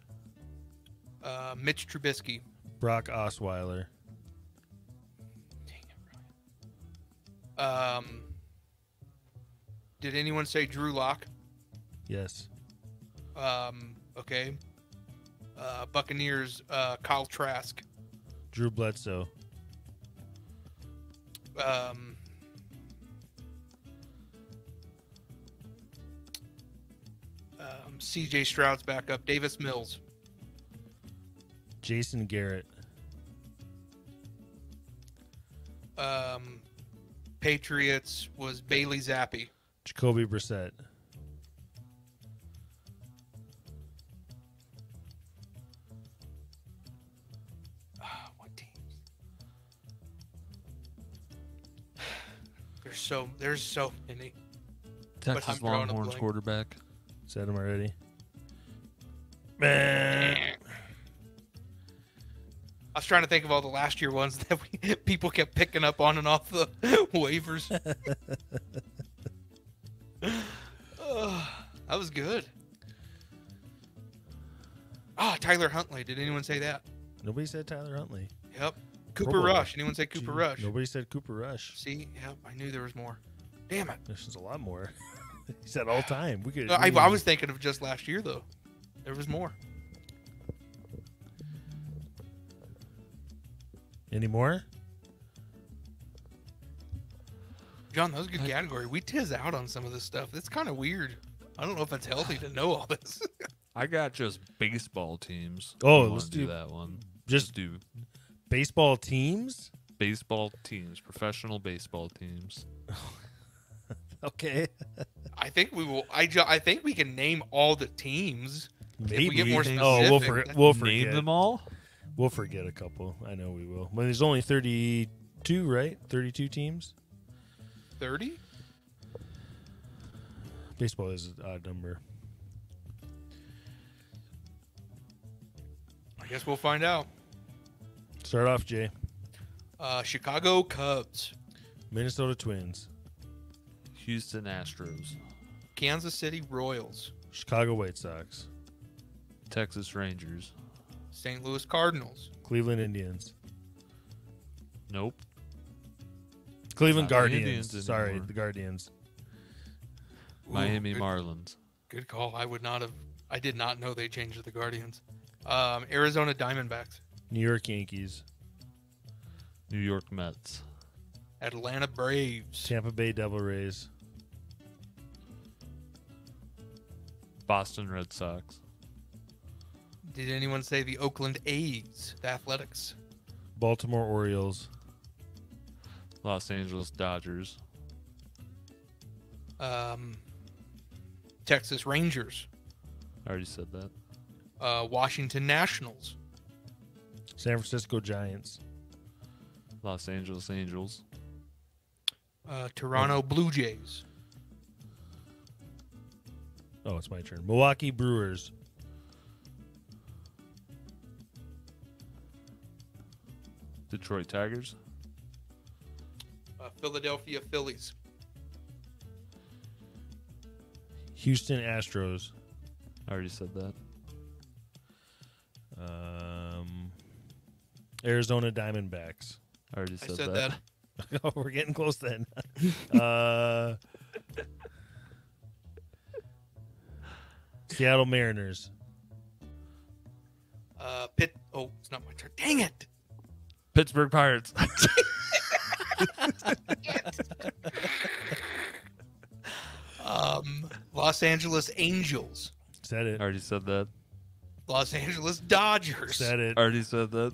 Speaker 2: Mitch Trubisky.
Speaker 1: Brock Osweiler.
Speaker 2: Did anyone say Drew Lock?
Speaker 1: Yes.
Speaker 2: Okay. Buccaneers Kyle Trask.
Speaker 1: Drew Bledsoe.
Speaker 2: CJ Stroud's backup. Davis Mills.
Speaker 1: Jason Garrett.
Speaker 2: Patriots was Bailey Zappi.
Speaker 1: Jacoby Brissett.
Speaker 2: What teams? There's so many.
Speaker 3: Texas
Speaker 2: I'm drawing a
Speaker 3: Longhorns
Speaker 2: blank.
Speaker 3: quarterback.
Speaker 1: Said him already. Man.
Speaker 2: I was trying to think of all the last year ones that people kept picking up on and off the waivers. That was good. Tyler Huntley. Did anyone say that?
Speaker 1: Nobody said Tyler Huntley.
Speaker 2: Yep. Cooper
Speaker 1: Pro Bowl.
Speaker 2: Rush. Anyone say Cooper Rush?
Speaker 1: Nobody said Cooper Rush.
Speaker 2: See? Yep. I knew there was more. Damn it.
Speaker 1: There's a lot more. He said all time. We could.
Speaker 2: I was thinking of just last year, though. There was more.
Speaker 1: Any more?
Speaker 2: John, that was a good category. We tiz out on some of this stuff. It's kind of weird. I don't know if it's healthy to know all this.
Speaker 3: I got just baseball teams.
Speaker 1: Oh,
Speaker 3: If you
Speaker 1: let's
Speaker 3: wanna
Speaker 1: do
Speaker 3: that one.
Speaker 1: just
Speaker 3: do
Speaker 1: baseball teams.
Speaker 3: baseball teams, professional baseball teams.
Speaker 1: Okay.
Speaker 2: I think we will. I think we can name all the teams.
Speaker 1: Maybe.
Speaker 2: If we get more
Speaker 1: We'll
Speaker 2: specific.
Speaker 1: we'll
Speaker 3: Name
Speaker 1: forget.
Speaker 3: them all.
Speaker 1: We'll forget a couple. I know we will. But there's only 32, right? 32 teams.
Speaker 2: 30?
Speaker 1: Baseball is an odd number.
Speaker 2: I guess we'll find out.
Speaker 1: Start off, Jay.
Speaker 2: Chicago Cubs,
Speaker 1: Minnesota Twins.
Speaker 3: Houston Astros,
Speaker 2: Kansas City Royals,
Speaker 1: Chicago White Sox.
Speaker 3: Texas Rangers.
Speaker 2: St. Louis Cardinals,
Speaker 1: Cleveland Indians.
Speaker 3: Nope.
Speaker 1: Cleveland
Speaker 3: Not the
Speaker 1: Guardians.
Speaker 3: Indians
Speaker 1: Sorry,
Speaker 3: anymore.
Speaker 1: the Guardians.
Speaker 3: Miami
Speaker 2: good,
Speaker 3: Marlins.
Speaker 2: Good call. I did not know they changed to the Guardians. Arizona Diamondbacks,
Speaker 1: New York Yankees.
Speaker 3: New York Mets.
Speaker 2: Atlanta Braves,
Speaker 1: Tampa Bay Devil Rays.
Speaker 3: Boston Red Sox.
Speaker 2: Did anyone say the Oakland A's, the Athletics?
Speaker 1: Baltimore Orioles.
Speaker 3: Los Angeles Dodgers.
Speaker 2: Texas Rangers,
Speaker 3: I already said that.
Speaker 2: Washington Nationals,
Speaker 1: San Francisco Giants.
Speaker 3: Los Angeles Angels.
Speaker 2: Toronto Blue Jays,
Speaker 1: Oh, it's my turn. Milwaukee Brewers.
Speaker 3: Detroit Tigers.
Speaker 2: Philadelphia Phillies,
Speaker 1: Houston Astros.
Speaker 3: I already said that.
Speaker 1: Arizona Diamondbacks.
Speaker 3: I already
Speaker 2: I
Speaker 3: said,
Speaker 2: said
Speaker 3: that.
Speaker 2: that.
Speaker 1: Oh, we're getting close then. Seattle Mariners.
Speaker 2: Oh, it's not my turn. Dang it!
Speaker 3: Pittsburgh Pirates.
Speaker 2: Los Angeles Angels.
Speaker 1: Said it.
Speaker 3: Already said that.
Speaker 2: Los Angeles Dodgers.
Speaker 1: Said it.
Speaker 3: Already said that.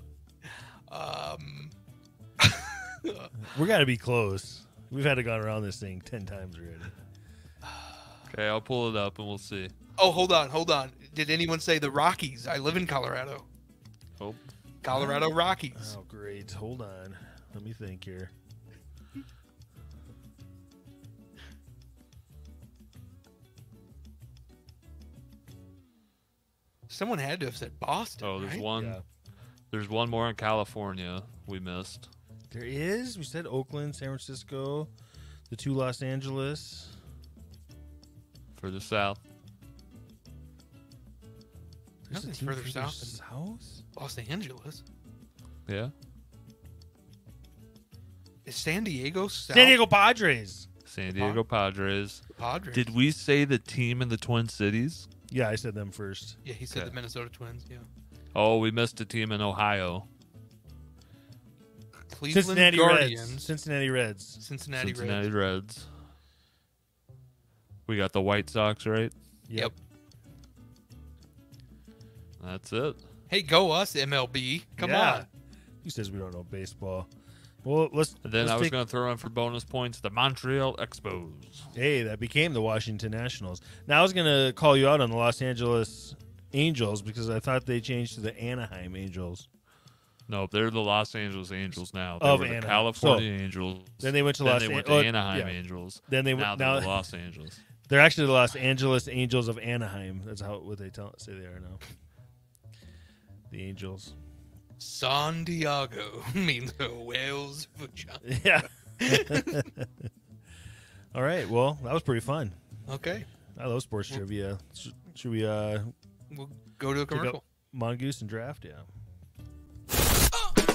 Speaker 1: We got to be close. We've had to go around this thing 10 times already.
Speaker 3: Okay, I'll pull it up and we'll see.
Speaker 2: Oh, hold on. Did anyone say the Rockies? I live in Colorado.
Speaker 3: Oh,
Speaker 2: Colorado Rockies.
Speaker 1: Oh, great. Hold on. Let me think here.
Speaker 2: Someone had to have said Boston.
Speaker 3: oh, there's
Speaker 2: right?
Speaker 3: one.
Speaker 1: Yeah.
Speaker 3: There's one more in California we missed.
Speaker 1: There is. We said Oakland, San Francisco, the 2 Los Angeles.
Speaker 3: Further south.
Speaker 1: There's a
Speaker 2: Nothing's
Speaker 1: team
Speaker 2: further south than
Speaker 1: South?
Speaker 2: Los Angeles.
Speaker 3: Yeah.
Speaker 2: Is San Diego south?
Speaker 1: San Diego Padres.
Speaker 3: San Diego Padres.
Speaker 2: Padres.
Speaker 3: Did we say the team in the Twin Cities?
Speaker 1: Yeah, I said them first.
Speaker 2: Yeah, he said
Speaker 3: Okay.
Speaker 2: the Minnesota Twins. Yeah.
Speaker 3: Oh, we missed a team in Ohio.
Speaker 2: Cleveland
Speaker 1: Cincinnati
Speaker 2: Guardians.
Speaker 1: Reds. Cincinnati Reds.
Speaker 2: Cincinnati
Speaker 3: Cincinnati
Speaker 2: Reds.
Speaker 3: Reds. We got the White Sox, right?
Speaker 2: Yep.
Speaker 3: That's it.
Speaker 2: Hey, go us, MLB. Come
Speaker 1: Yeah.
Speaker 2: on.
Speaker 1: Who says we don't know baseball? Well, let's.
Speaker 3: And then
Speaker 1: let's
Speaker 3: I was
Speaker 1: take-
Speaker 3: going to throw in for bonus points the Montreal Expos.
Speaker 1: Hey, that became the Washington Nationals. Now I was gonna call you out on the Los Angeles Angels because I thought they changed to the Anaheim Angels.
Speaker 3: No, they're the Los Angeles Angels now. They
Speaker 1: Of
Speaker 3: were the
Speaker 1: Anaheim.
Speaker 3: California Angels.
Speaker 1: Then they went to
Speaker 3: Then
Speaker 1: Los
Speaker 3: they went to
Speaker 1: An-
Speaker 3: Anaheim
Speaker 1: yeah.
Speaker 3: Angels.
Speaker 1: Then they
Speaker 3: now
Speaker 1: went.
Speaker 3: they're
Speaker 1: Now
Speaker 3: the Los Angeles.
Speaker 1: they're actually the Los Angeles Angels of Anaheim. That's what they say they are now. The Angels.
Speaker 2: San Diego means a whale's vagina.
Speaker 1: Yeah. All right. Well, that was pretty fun.
Speaker 2: Okay.
Speaker 1: I love sports trivia. Should we
Speaker 2: We'll go to a
Speaker 1: pick
Speaker 2: commercial.
Speaker 1: up Mongoose and draft? Yeah.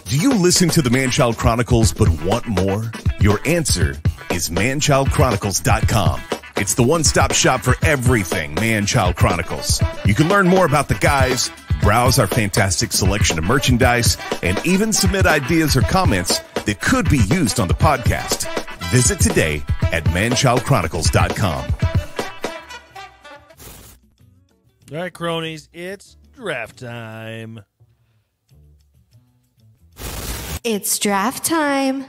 Speaker 4: Do you listen to the Manchild Chronicles but want more? Your answer is manchildchronicles.com. It's the one-stop shop for everything Manchild Chronicles. You can learn more about the guys, browse our fantastic selection of merchandise, and even submit ideas or comments that could be used on the podcast. Visit today at manchildchronicles.com.
Speaker 1: All right, cronies. It's draft time.
Speaker 5: It's draft time.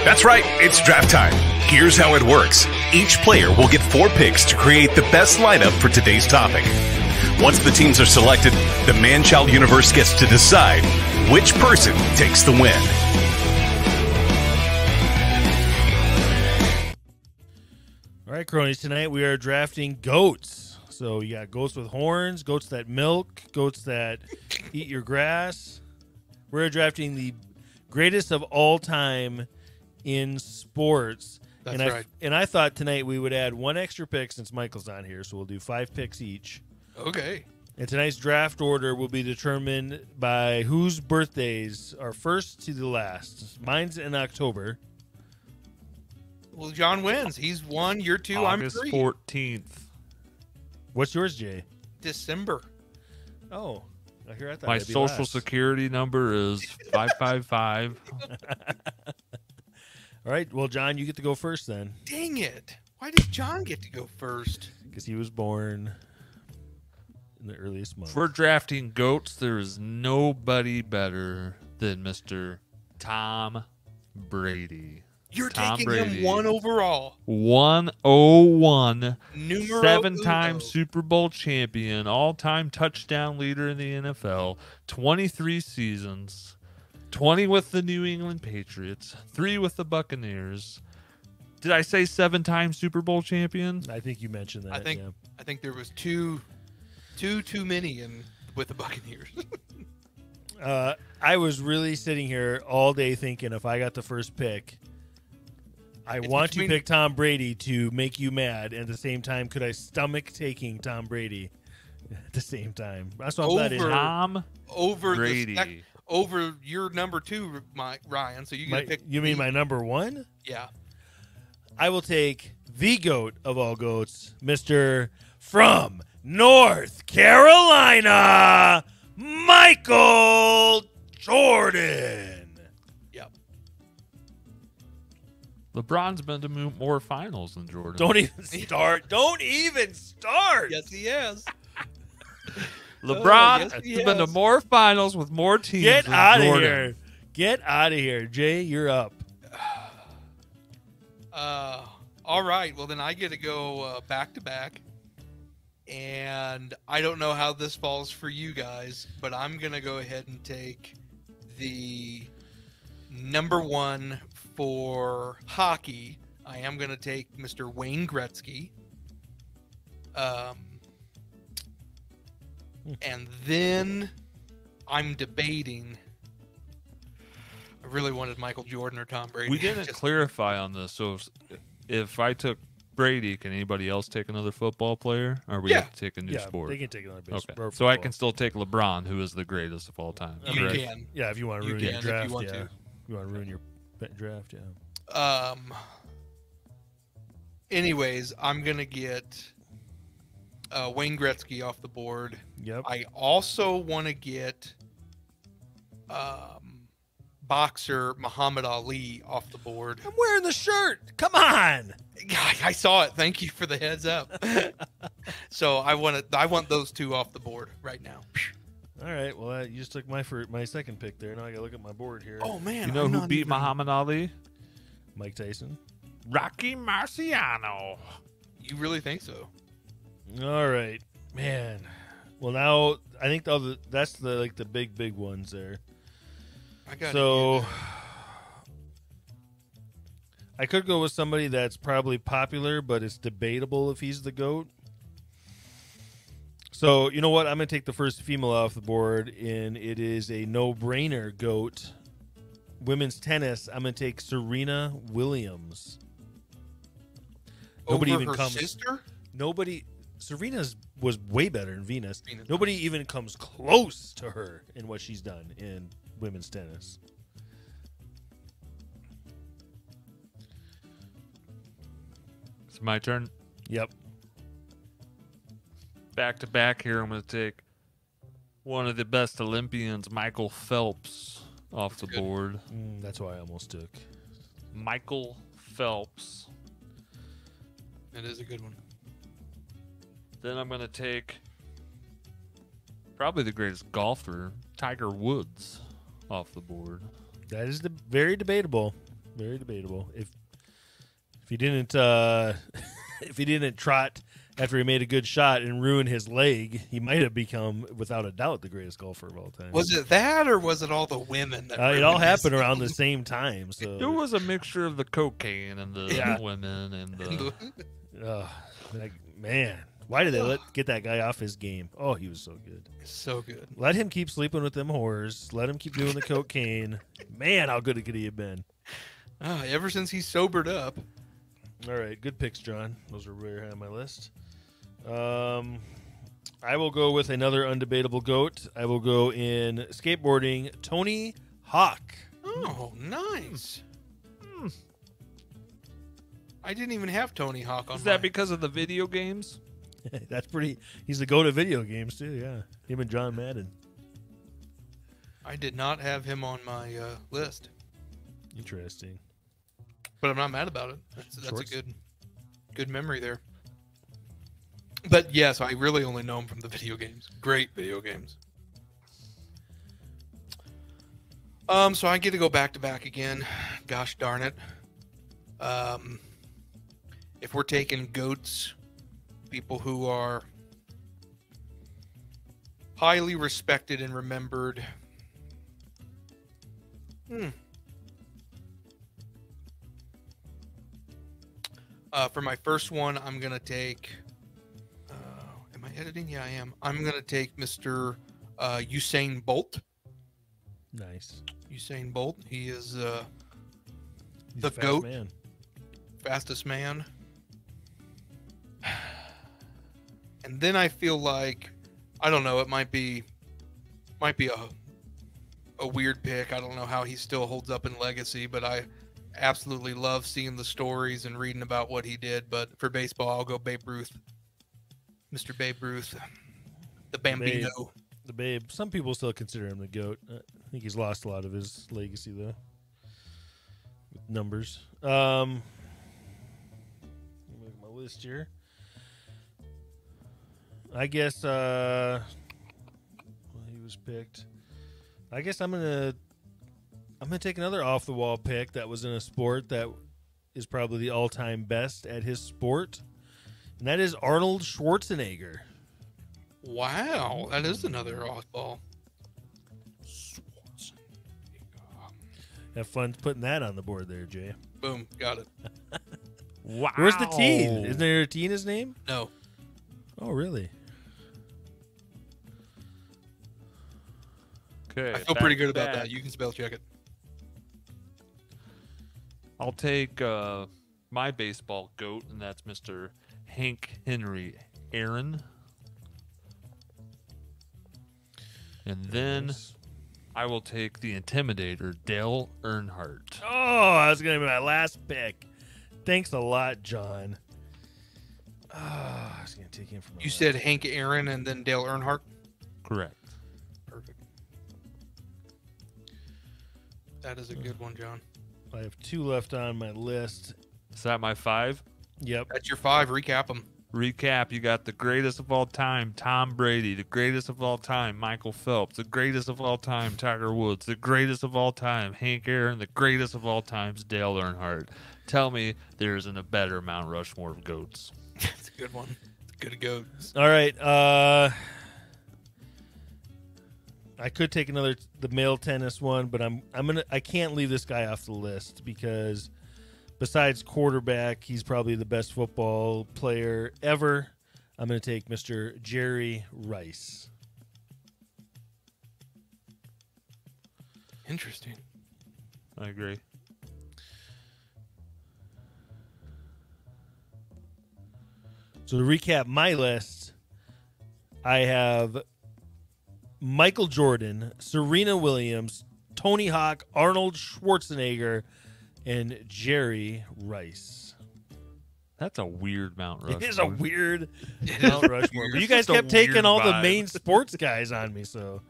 Speaker 4: That's right, it's draft time. Here's how it works. Each player will get 4 picks to create the best lineup for today's topic. Once the teams are selected, the Manchild universe gets to decide which person takes the win.
Speaker 1: All right, cronies. Tonight we are drafting goats. So you got goats with horns, goats that milk, goats that eat your grass. We're drafting the greatest of all time in sports.
Speaker 2: That's
Speaker 1: and
Speaker 2: right.
Speaker 1: And I thought tonight we would add 1 extra pick since Michael's on here, so we'll do 5 picks each.
Speaker 2: Okay.
Speaker 1: And tonight's draft order will be determined by whose birthdays are first to the last. Mine's in October.
Speaker 2: Well, John wins. He's 1. You're 2.
Speaker 3: August
Speaker 2: I'm 3.
Speaker 3: 14th.
Speaker 1: What's yours, Jay?
Speaker 2: December.
Speaker 1: Oh, I thought
Speaker 3: My
Speaker 1: that'd be
Speaker 3: social
Speaker 1: last.
Speaker 3: security number is 555.
Speaker 1: All right. Well, John, you get to go first then,
Speaker 2: Dang it. Why did John get to go first?
Speaker 1: because he was born in the earliest month.
Speaker 3: If we're drafting goats, there is nobody better than Mr. Tom Brady.
Speaker 2: You're
Speaker 3: Tom
Speaker 2: taking
Speaker 3: Brady.
Speaker 2: him 1 overall.
Speaker 3: 101,
Speaker 2: Numero
Speaker 3: 7-time
Speaker 2: uno.
Speaker 3: Super Bowl champion, all-time touchdown leader in the NFL, 23 seasons, 20 with the New England Patriots, 3 with the Buccaneers. Did I say 7-time Super Bowl champion?
Speaker 1: I think you mentioned that.
Speaker 2: I think
Speaker 1: yeah.
Speaker 2: I think there was too many in with the Buccaneers.
Speaker 1: I was really sitting here all day thinking if I got the first pick, I
Speaker 2: It's
Speaker 1: want
Speaker 2: between-
Speaker 1: to pick Tom Brady to make you mad. And at the same time, could I stomach taking Tom Brady at the same time? That's what I'm glad.
Speaker 2: Over-
Speaker 3: Tom
Speaker 2: over
Speaker 3: Brady.
Speaker 2: over your number 2, Ryan. So you get to pick.
Speaker 1: You mean
Speaker 2: me.
Speaker 1: my number 1?
Speaker 2: Yeah.
Speaker 1: I will take the GOAT of all goats, Mr. from North Carolina, Michael Jordan.
Speaker 2: Yep.
Speaker 3: LeBron's been to more finals than Jordan.
Speaker 1: Don't even start. Don't even start.
Speaker 2: Yes, he has.
Speaker 3: LeBron
Speaker 2: yes,
Speaker 3: has
Speaker 2: he
Speaker 3: been to
Speaker 2: has.
Speaker 3: more finals with more teams
Speaker 1: Get
Speaker 3: than
Speaker 1: out of
Speaker 3: Jordan.
Speaker 1: here. Get out of here. Jay, you're up.
Speaker 2: All right. Well, then I get to go back to back. And I don't know how this falls for you guys, but I'm going to go ahead and take the number one for hockey. I am going to take Mr. Wayne Gretzky. And then I'm debating. I really wanted Michael Jordan or Tom Brady.
Speaker 3: We didn't
Speaker 2: Just-
Speaker 3: clarify on this. So if I took Brady, can anybody else take another football player? Or we
Speaker 2: Yeah.
Speaker 3: have to take a new
Speaker 1: Yeah,
Speaker 3: sport?
Speaker 1: they can take another base.
Speaker 3: Okay.
Speaker 1: or
Speaker 3: So I
Speaker 1: football.
Speaker 3: can still take LeBron, who is the greatest of all time.
Speaker 2: You
Speaker 3: correct?
Speaker 2: can.
Speaker 1: Yeah, if you want to
Speaker 2: You
Speaker 1: ruin your
Speaker 2: can if you
Speaker 1: draft,
Speaker 2: want
Speaker 1: yeah.
Speaker 2: to.
Speaker 1: You want to ruin your draft, yeah.
Speaker 2: Anyways, I'm gonna get Wayne Gretzky off the board.
Speaker 1: Yep.
Speaker 2: I also want to get boxer Muhammad Ali off the board.
Speaker 1: I'm wearing the shirt. Come on.
Speaker 2: I saw it. Thank you for the heads up. So I want those two off the board right now.
Speaker 1: All right. Well, you just took my second pick there. Now I got to look at my board here.
Speaker 2: Oh man,
Speaker 3: You know
Speaker 2: I'm
Speaker 3: who
Speaker 2: not
Speaker 3: beat
Speaker 2: even-
Speaker 3: Muhammad Ali?
Speaker 1: Mike Tyson.
Speaker 3: Rocky Marciano.
Speaker 2: You really think so?
Speaker 1: All right, man. Well, now I think that's the big ones there.
Speaker 2: I got
Speaker 1: So I could go with somebody that's probably popular, but it's debatable if he's the GOAT. So you know what? I'm gonna take the first female off the board, and it is a no-brainer GOAT. Women's tennis. I'm gonna take Serena Williams. Nobody
Speaker 2: over
Speaker 1: even
Speaker 2: her
Speaker 1: comes.
Speaker 2: sister.
Speaker 1: Serena's was way better in Venus.
Speaker 2: Venus.
Speaker 1: Nobody even comes close to her in what she's done in women's tennis.
Speaker 3: It's my turn.
Speaker 1: Yep.
Speaker 3: Back to back here, I'm going to take one of the best Olympians, Michael Phelps, off the
Speaker 2: good.
Speaker 3: board.
Speaker 1: That's why I almost took.
Speaker 3: Michael Phelps.
Speaker 2: That is a good one.
Speaker 3: Then I'm going to take probably the greatest golfer, Tiger Woods, off the board.
Speaker 1: That is very debatable. Very debatable. If he didn't if he didn't trot after he made a good shot and ruin his leg, he might have become, without a doubt, the greatest golfer of all time.
Speaker 2: Was it that, or was it all the women? That
Speaker 1: It all
Speaker 2: ruined his-
Speaker 1: happened around the same time. So
Speaker 3: There was a mixture of the cocaine and the
Speaker 1: Yeah.
Speaker 3: women and the...
Speaker 1: man, why did they get that guy off his game? Oh, he was so good.
Speaker 2: So good.
Speaker 1: Let him keep sleeping with them whores. Let him keep doing the cocaine. Man, how good could he have been?
Speaker 2: Ever since he sobered up.
Speaker 1: All right, good picks, John. Those are very high on my list. I will go with another undebatable GOAT. I will go in skateboarding, Tony Hawk.
Speaker 2: Oh, nice. I didn't even have Tony Hawk on
Speaker 3: Is that
Speaker 2: my-
Speaker 3: because of the video games?
Speaker 1: That's pretty. He's the GOAT of video games too. Yeah, him and John Madden.
Speaker 2: I did not have him on my list,
Speaker 1: Interesting.
Speaker 2: but I'm not mad about it. That's a
Speaker 1: Shorts.
Speaker 2: good memory there. But yes, I really only know him from the video games. Great video games. So I get to go back to back again. Gosh darn it. If we're taking GOATs, people who are highly respected and remembered. For my first one, I'm gonna take. Am I editing? Yeah, I am. I'm gonna take Mr. Usain Bolt.
Speaker 1: Nice.
Speaker 2: Usain Bolt. He is
Speaker 1: He's
Speaker 2: The
Speaker 1: a fast
Speaker 2: GOAT.
Speaker 1: man.
Speaker 2: fastest man. And then I feel like, I don't know, it might be a weird pick. I don't know how he still holds up in legacy, but I absolutely love seeing the stories and reading about what he did. But for baseball, I'll go Babe Ruth. Mr. Babe Ruth. The Bambino.
Speaker 1: The Babe. Some people still consider him the GOAT. I think he's lost a lot of his legacy, though. with numbers. Let me look at my list here. I guess he was picked. I guess I'm gonna take another off the wall pick that was in a sport that is probably the all-time best at his sport, and that is Arnold Schwarzenegger.
Speaker 2: Wow, that is another oddball.
Speaker 1: Have fun putting that on the board there, Jay.
Speaker 2: Boom, got it.
Speaker 3: Wow.
Speaker 1: Where's the teen? Isn't there a teen in his name?
Speaker 2: No.
Speaker 1: Oh, really?
Speaker 3: Okay.
Speaker 2: I feel pretty good about that. You can spell check it.
Speaker 3: I'll take my baseball goat, and that's Mr. Hank Henry Aaron. And then I will take the Intimidator, Dale Earnhardt.
Speaker 1: Oh, that was going to be my last pick. Thanks a lot, John. I was going to take him from
Speaker 2: You said Hank Aaron and then Dale Earnhardt?
Speaker 3: Correct.
Speaker 2: Perfect. That is a good one, John.
Speaker 1: I have 2 left on my list.
Speaker 3: Is that my 5?
Speaker 1: Yep.
Speaker 2: That's your 5. Recap them.
Speaker 3: Recap, you got the greatest of all time, Tom Brady, the greatest of all time, Michael Phelps, the greatest of all time, Tiger Woods, the greatest of all time, Hank Aaron, the greatest of all times, Dale Earnhardt. Tell me there isn't a better Mount Rushmore of goats.
Speaker 2: That's a good one. Good goats.
Speaker 1: All right. I could take the male tennis one, but I can't leave this guy off the list because besides quarterback, he's probably the best football player ever. I'm going to take Mr. Jerry Rice.
Speaker 2: Interesting.
Speaker 3: I agree.
Speaker 1: So to recap my list, I have Michael Jordan, Serena Williams, Tony Hawk, Arnold Schwarzenegger, and Jerry Rice.
Speaker 3: That's a weird Mount Rushmore.
Speaker 1: It is a weird Mount Rushmore. But you guys kept taking all the main sports guys on me, so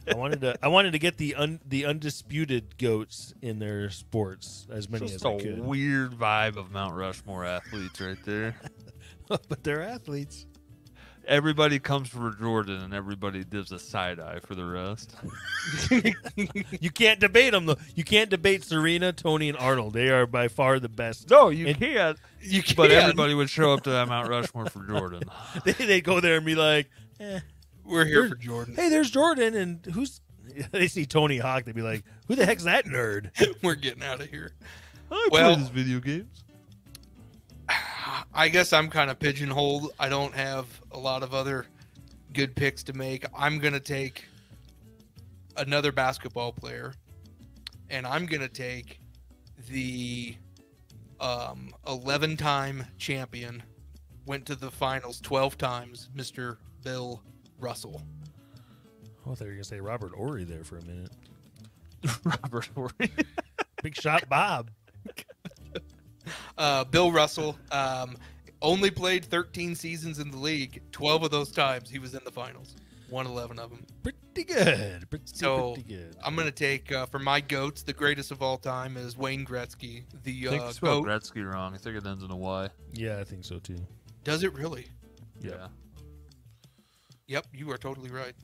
Speaker 1: I wanted to get the undisputed goats in their sports as many
Speaker 3: Just
Speaker 1: as I could.
Speaker 3: a weird vibe of Mount Rushmore athletes right there.
Speaker 1: But they're athletes.
Speaker 3: Everybody comes for Jordan, and everybody gives a side eye for the rest.
Speaker 1: You can't debate them, though. You can't debate Serena, Tony, and Arnold. They are by far the best.
Speaker 3: No, you
Speaker 1: And-
Speaker 3: can't.
Speaker 2: You can.
Speaker 3: But everybody would show up to that Mount Rushmore for Jordan.
Speaker 1: They go there and be like,
Speaker 2: We're here for Jordan.
Speaker 1: hey, there's Jordan, and who's... They see Tony Hawk, they'd be like, who the heck's that nerd?
Speaker 2: We're getting out of here.
Speaker 3: I
Speaker 2: Well-
Speaker 3: play these video games.
Speaker 2: I guess I'm kind of pigeonholed. I don't have a lot of other good picks to make. I'm going to take another basketball player, and I'm going to take the 11-time champion, went to the finals 12 times, Mr. Bill Russell.
Speaker 1: Oh, I thought you were going to say Robert Ory there for a minute.
Speaker 3: Robert Horry.
Speaker 1: Big shot Bob.
Speaker 2: Bill Russell only played 13 seasons in the league. 12 of those times he was in the finals. Won 11 of them.
Speaker 1: Pretty good.
Speaker 2: So
Speaker 1: pretty good.
Speaker 2: I'm going to take, for my GOATs, the greatest of all time is Wayne Gretzky. The
Speaker 3: I think you spelled
Speaker 2: GOAT.
Speaker 3: Gretzky wrong. I think it ends in a Y.
Speaker 1: Yeah, I think so, too.
Speaker 2: Does it really?
Speaker 3: Yeah.
Speaker 2: Yep, you are totally right.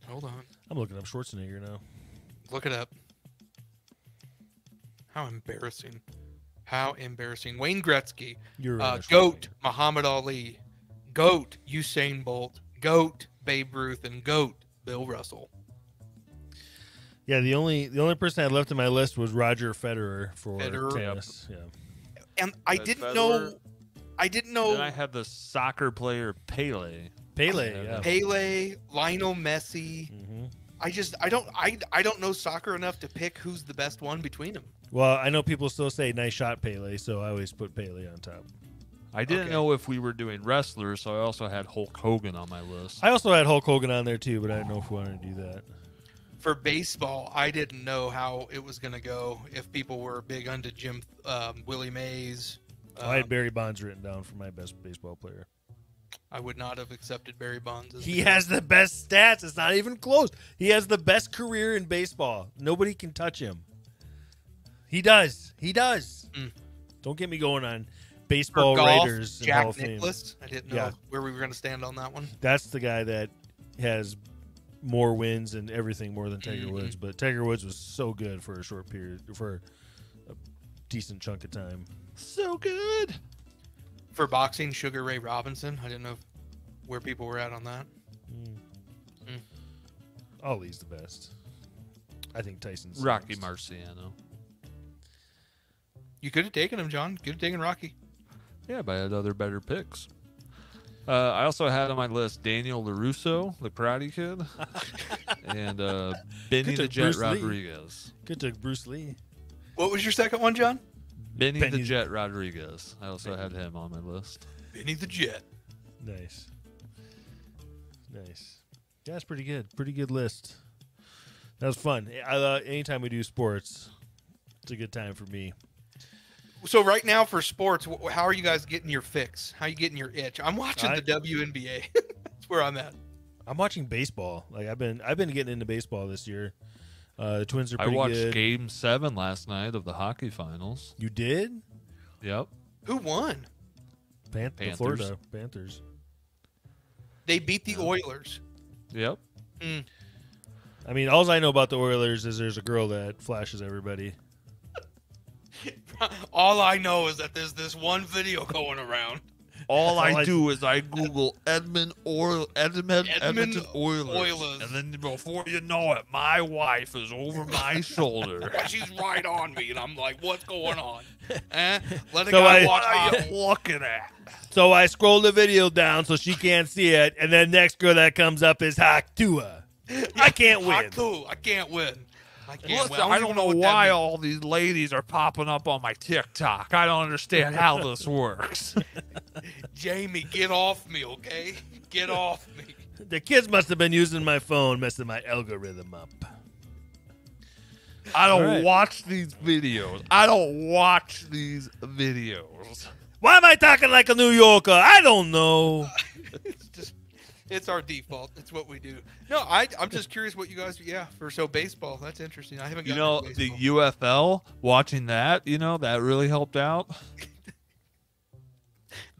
Speaker 2: Hold on.
Speaker 1: I'm looking up Schwarzenegger now.
Speaker 2: Look it up. How embarrassing. How embarrassing. Wayne Gretzky.
Speaker 1: You're right.
Speaker 2: GOAT, Muhammad Ali. GOAT, Usain Bolt. GOAT, Babe Ruth. And GOAT, Bill Russell.
Speaker 1: Yeah, the only person I had left on my list was Roger Federer for
Speaker 2: Federer.
Speaker 1: tennis. Yeah.
Speaker 2: And I
Speaker 3: That's
Speaker 2: didn't
Speaker 3: Federer.
Speaker 2: know. I didn't
Speaker 3: Then I
Speaker 2: know
Speaker 3: had the soccer player Pele.
Speaker 1: Pele, yeah.
Speaker 2: Pele, Lionel Messi.
Speaker 1: hmm
Speaker 2: I don't know soccer enough to pick who's the best one between them.
Speaker 1: Well, I know people still say nice shot Pele, so I always put Pele on top.
Speaker 3: I didn't
Speaker 2: Okay.
Speaker 3: know if we were doing wrestlers, so I also had Hulk Hogan on my list.
Speaker 1: I also had Hulk Hogan on there too, but I didn't know if we wanted to do that.
Speaker 2: For baseball, I didn't know how it was going to go. If people were big onto Willie Mays,
Speaker 1: I had Barry Bonds written down for my best baseball player.
Speaker 2: I would not have accepted Barry Bonds. As
Speaker 1: He
Speaker 2: the-
Speaker 1: has the best stats. It's not even close. He has the best career in baseball. Nobody can touch him. He does. Don't get me going on baseball
Speaker 2: For golf,
Speaker 1: writers in
Speaker 2: Jack
Speaker 1: Hall of Fame.
Speaker 2: Nicklaus. I didn't know
Speaker 1: Yeah.
Speaker 2: where we were going to stand on that one.
Speaker 1: That's the guy that has more wins and everything more than Tiger Woods. But Tiger Woods was so good for a short period, for a decent chunk of time.
Speaker 3: So good.
Speaker 2: For boxing, Sugar Ray Robinson. I didn't know where people were at on that.
Speaker 1: Ali's the best. I think Tyson's the
Speaker 3: Rocky
Speaker 1: best.
Speaker 3: Marciano.
Speaker 2: You could have taken him, John. Could have taken Rocky.
Speaker 3: Yeah, but I had other better picks. I also had on my list Daniel LaRusso, the Karate Kid, and Benny
Speaker 1: Good to
Speaker 3: the Jet
Speaker 1: Bruce Lee.
Speaker 3: Rodriguez.
Speaker 1: Good to Bruce Lee.
Speaker 2: What was your second one, John?
Speaker 3: Benny the
Speaker 1: Benny-
Speaker 3: Jet Rodriguez. I also had him on my list.
Speaker 2: Benny the Jet.
Speaker 1: Nice. Nice. Yeah, that's pretty good. Pretty good list. That was fun. Anytime we do sports, it's a good time for me.
Speaker 2: So right now for sports, how are you guys getting your fix? How are you getting your itch? I'm watching the WNBA. That's where I'm at.
Speaker 1: I'm watching baseball. Like I've been getting into baseball this year. The Twins are
Speaker 3: I
Speaker 1: pretty
Speaker 3: watched
Speaker 1: good.
Speaker 3: Game 7 last night of the hockey finals.
Speaker 1: You did?
Speaker 3: Yep.
Speaker 2: Who won?
Speaker 1: The
Speaker 3: Panthers.
Speaker 1: Florida Panthers.
Speaker 2: They beat the Oilers.
Speaker 3: Yep.
Speaker 1: I mean, all I know about the Oilers is there's a girl that flashes everybody.
Speaker 2: All I know is that there's this one video going around.
Speaker 3: All
Speaker 1: all
Speaker 3: I
Speaker 1: I-
Speaker 3: do is I Google Edmonton Oilers,
Speaker 2: Oilers.
Speaker 3: and then before you know it, my wife is over my shoulder.
Speaker 2: She's right on me, and I'm like, what's going on? Let a
Speaker 1: So
Speaker 2: guy
Speaker 1: I-
Speaker 2: walk
Speaker 3: What are
Speaker 2: by.
Speaker 3: you looking at?
Speaker 1: So I scroll the video down so she can't see it, and then next girl that comes up is Haktua. I can't win.
Speaker 2: Cool. I can't win. I can't
Speaker 3: Listen,
Speaker 2: win.
Speaker 3: I don't
Speaker 2: even
Speaker 3: know
Speaker 2: what that
Speaker 3: why
Speaker 2: means.
Speaker 3: all these ladies are popping up on my TikTok. I don't understand how this works.
Speaker 2: Jamie, get off me, okay? Get off me.
Speaker 1: The kids must have been using my phone, messing my algorithm up.
Speaker 3: I don't
Speaker 1: All right.
Speaker 3: watch these videos. I don't watch these videos.
Speaker 1: Why am I talking like a New Yorker? I don't know.
Speaker 2: It's our default. It's what we do. No, I'm just curious what you guys. Yeah, for baseball. That's interesting. I haven't.
Speaker 3: You
Speaker 2: gotten
Speaker 3: know,
Speaker 2: into
Speaker 3: the
Speaker 2: baseball.
Speaker 3: UFL, watching that, that really helped out.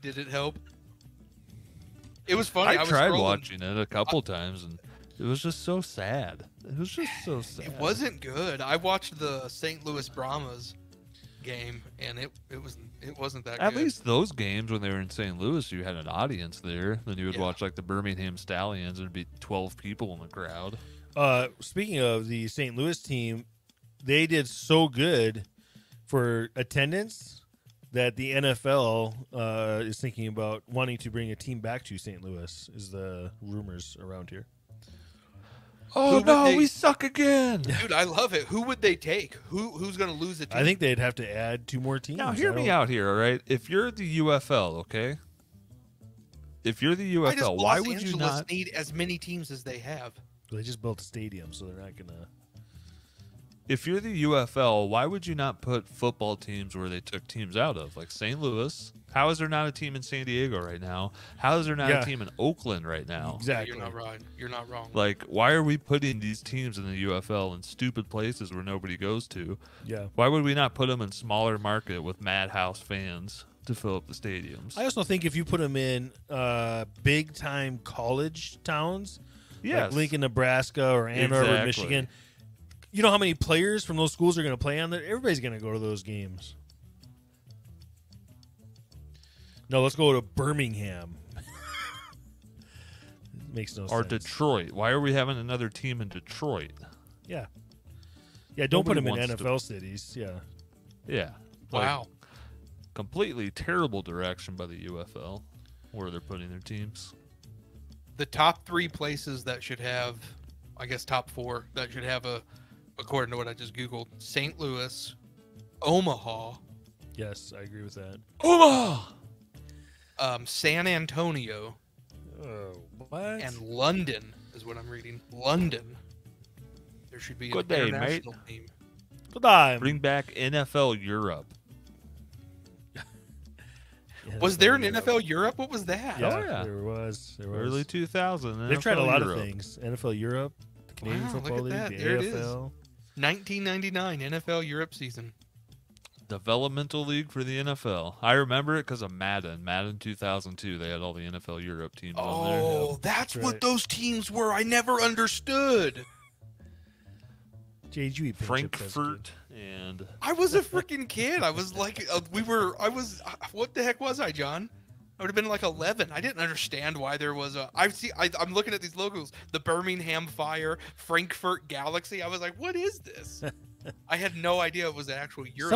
Speaker 2: Did it help? It was funny.
Speaker 3: I
Speaker 2: was
Speaker 3: tried
Speaker 2: scrolling.
Speaker 3: watching it a couple times, and it was just so sad. It was just so sad.
Speaker 2: It wasn't good. I watched the St. Louis Brahmas game, and it wasn't that
Speaker 3: At
Speaker 2: good.
Speaker 3: least those games when they were in St. Louis, you had an audience there. Then you would
Speaker 2: Yeah.
Speaker 3: watch like the Birmingham Stallions, and it'd be 12 people in the crowd.
Speaker 1: Speaking of the St. Louis team, they did so good for attendance that the NFL is thinking about wanting to bring a team back to St. Louis, is the rumors around here.
Speaker 3: Oh
Speaker 2: would
Speaker 3: no,
Speaker 2: they-
Speaker 3: we suck again.
Speaker 2: Dude, I love it. Who would they take? Who's going to lose it?
Speaker 1: I think they'd have to add 2 more teams.
Speaker 3: Now hear me out here, all right? If you're the UFL, okay? If you're the
Speaker 2: Why does
Speaker 3: UFL, why
Speaker 2: Los
Speaker 3: would you
Speaker 2: Angeles
Speaker 3: not?
Speaker 2: need as many teams as they have?
Speaker 1: They just built a stadium, so they're not going to.
Speaker 3: If you're the UFL, why would you not put football teams where they took teams out of, like St. Louis? How is there not a team in San Diego right now? How is there not
Speaker 1: Yeah.
Speaker 3: a team in Oakland right now?
Speaker 1: Exactly.
Speaker 2: You're not right. You're not wrong.
Speaker 3: Like, why are we putting these teams in the UFL in stupid places where nobody goes to?
Speaker 1: Yeah.
Speaker 3: Why would we not put them in smaller market with madhouse fans to fill up the stadiums?
Speaker 1: I also think if you put them in big time college towns,
Speaker 3: Yes.
Speaker 1: like Lincoln, Nebraska, or Ann Arbor,
Speaker 3: Exactly.
Speaker 1: Michigan, you know how many players from those schools are going to play on there? Everybody's going to go to those games. No, let's go to Birmingham. Makes no
Speaker 3: Or
Speaker 1: sense.
Speaker 3: Detroit. Why are we having another team in Detroit?
Speaker 1: Yeah. Yeah, don't put
Speaker 3: Nobody
Speaker 1: them in
Speaker 3: wants to-
Speaker 1: NFL cities. Yeah.
Speaker 3: Yeah. Like,
Speaker 2: Wow.
Speaker 3: completely terrible direction by the UFL where they're putting their teams.
Speaker 2: The top 3 places that should have, I guess top 4 that should have according to what I just Googled, St. Louis, Omaha,
Speaker 1: Yes, I agree with that.
Speaker 3: Omaha!
Speaker 2: San Antonio,
Speaker 1: Oh, what?
Speaker 2: and London is what I'm reading. London. There should be an
Speaker 3: Good day, mate.
Speaker 2: international team.
Speaker 1: Good time.
Speaker 3: Bring back NFL Europe.
Speaker 1: Yeah,
Speaker 2: Was there an
Speaker 1: Europe.
Speaker 2: NFL Europe? What was that?
Speaker 1: Yeah,
Speaker 3: Oh, yeah.
Speaker 1: there was.
Speaker 3: Early 2000.
Speaker 1: They've tried a
Speaker 3: NFL
Speaker 1: lot
Speaker 3: Europe.
Speaker 1: of things. NFL Europe, the Canadian
Speaker 2: Wow, look
Speaker 1: Football
Speaker 2: at
Speaker 1: League,
Speaker 2: that.
Speaker 1: the
Speaker 2: There it is.
Speaker 1: AFL.
Speaker 2: 1999 NFL Europe season.
Speaker 3: developmental league for the NFL. I remember it because of Madden 2002. They had all the NFL Europe teams on there.
Speaker 2: Oh, that's
Speaker 1: right.
Speaker 2: what those teams were. I never understood.
Speaker 1: Jade, you eat paint chips as a kid.
Speaker 3: Frankfurt and
Speaker 2: I was a freaking kid. I was like, what the heck was I, John? I would have been like 11. I didn't understand why there was I'm looking at these logos, the Birmingham Fire, Frankfurt Galaxy. I was like, what is this? I had no idea it was an actual Europe.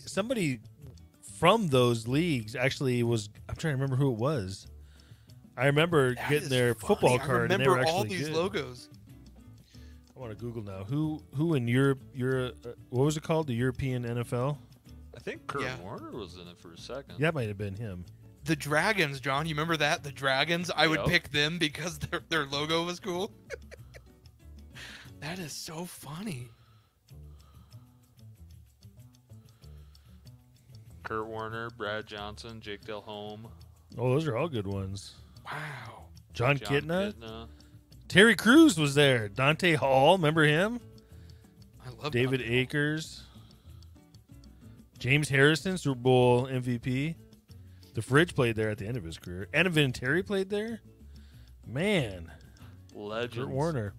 Speaker 1: Somebody from those leagues actually was. I'm trying to remember who it was. I remember
Speaker 2: That
Speaker 1: getting
Speaker 2: is
Speaker 1: their
Speaker 2: funny.
Speaker 1: football card, and they were
Speaker 2: I remember
Speaker 1: actually
Speaker 2: all these
Speaker 1: good.
Speaker 2: logos.
Speaker 1: I want to Google now. Who in Europe? What was it called? The European NFL?
Speaker 3: I think Kurt
Speaker 2: Yeah.
Speaker 3: Warner was in it for a second.
Speaker 1: That might have been him.
Speaker 2: The Dragons, John. You remember that? The Dragons. I would
Speaker 3: Yep.
Speaker 2: pick them because their logo was cool. That is so funny.
Speaker 3: Kurt Warner, Brad Johnson, Jake Delhomme,
Speaker 1: Oh, those are all good ones.
Speaker 2: Wow.
Speaker 1: John
Speaker 3: John
Speaker 1: Kitna.
Speaker 3: Kitna.
Speaker 1: Terry Crews was there. Dante Hall, remember him?
Speaker 2: I love
Speaker 1: David
Speaker 2: Dante Hall.
Speaker 1: Akers. James Harrison, Super Bowl MVP. The Fridge played there at the end of his career. Anna Vinatieri played there. Man,
Speaker 3: Legends.
Speaker 1: Kurt Warner.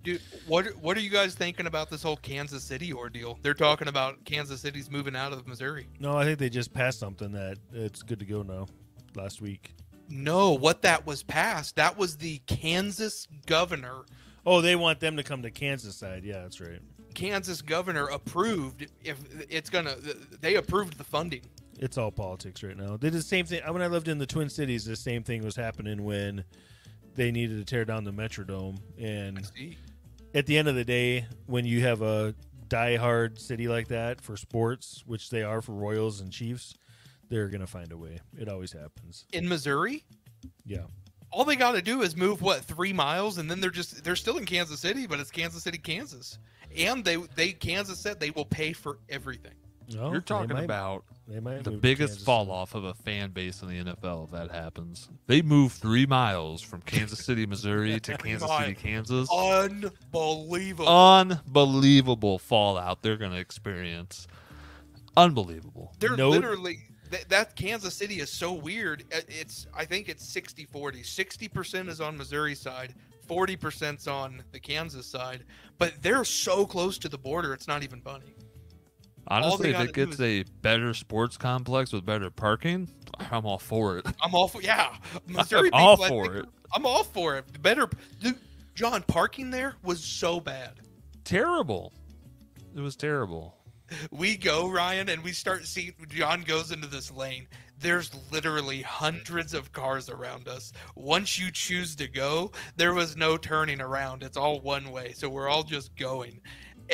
Speaker 2: Dude, what are you guys thinking about this whole Kansas City ordeal? They're talking about Kansas City's moving out of Missouri.
Speaker 1: No, I think they just passed something that it's good to go now. Last week.
Speaker 2: No, what that was passed, that was the Kansas governor.
Speaker 1: Oh, they want them to come to Kansas side. Yeah, that's right.
Speaker 2: Kansas governor approved they approved the funding.
Speaker 1: It's all politics right now. They did the same thing. When I lived in the Twin Cities, the same thing was happening when they needed to tear down the Metrodome. And
Speaker 2: See?
Speaker 1: at the end of the day, when you have a diehard city like that for sports, which they are for Royals and Chiefs, they're going to find a way. It always happens.
Speaker 2: In Missouri,
Speaker 1: Yeah.
Speaker 2: all they got to do is move 3 miles, and then they're still in Kansas City, but it's Kansas City, Kansas, and Kansas said they will pay for everything.
Speaker 1: No,
Speaker 3: You're talking about
Speaker 1: they might
Speaker 3: the
Speaker 1: move to
Speaker 3: biggest
Speaker 1: Kansas
Speaker 3: fall
Speaker 1: City.
Speaker 3: off of a fan base in the NFL if that happens. They move 3 miles from Kansas City, Missouri to Kansas City, Kansas.
Speaker 2: Unbelievable.
Speaker 3: Unbelievable fallout they're going to experience. Unbelievable.
Speaker 2: They're
Speaker 1: No-
Speaker 2: literally that Kansas City is so weird. I think it's 60-40. 60% is on Missouri side, 40%'s on the Kansas side, but they're so close to the border, it's not even funny.
Speaker 3: Honestly, if
Speaker 2: gotta
Speaker 3: it
Speaker 2: do
Speaker 3: gets
Speaker 2: is-
Speaker 3: a better sports complex with better parking, I'm all for it.
Speaker 2: I'm all for Missouri.
Speaker 3: I'm all
Speaker 2: people, I
Speaker 3: for
Speaker 2: think-
Speaker 3: it.
Speaker 2: I'm all for it. Dude, John, parking there was so bad.
Speaker 3: Terrible. It was terrible.
Speaker 2: We go, Ryan, and we start seeing John goes into this lane. There's literally hundreds of cars around us. Once you choose to go, there was no turning around. It's all one way. So we're all just going.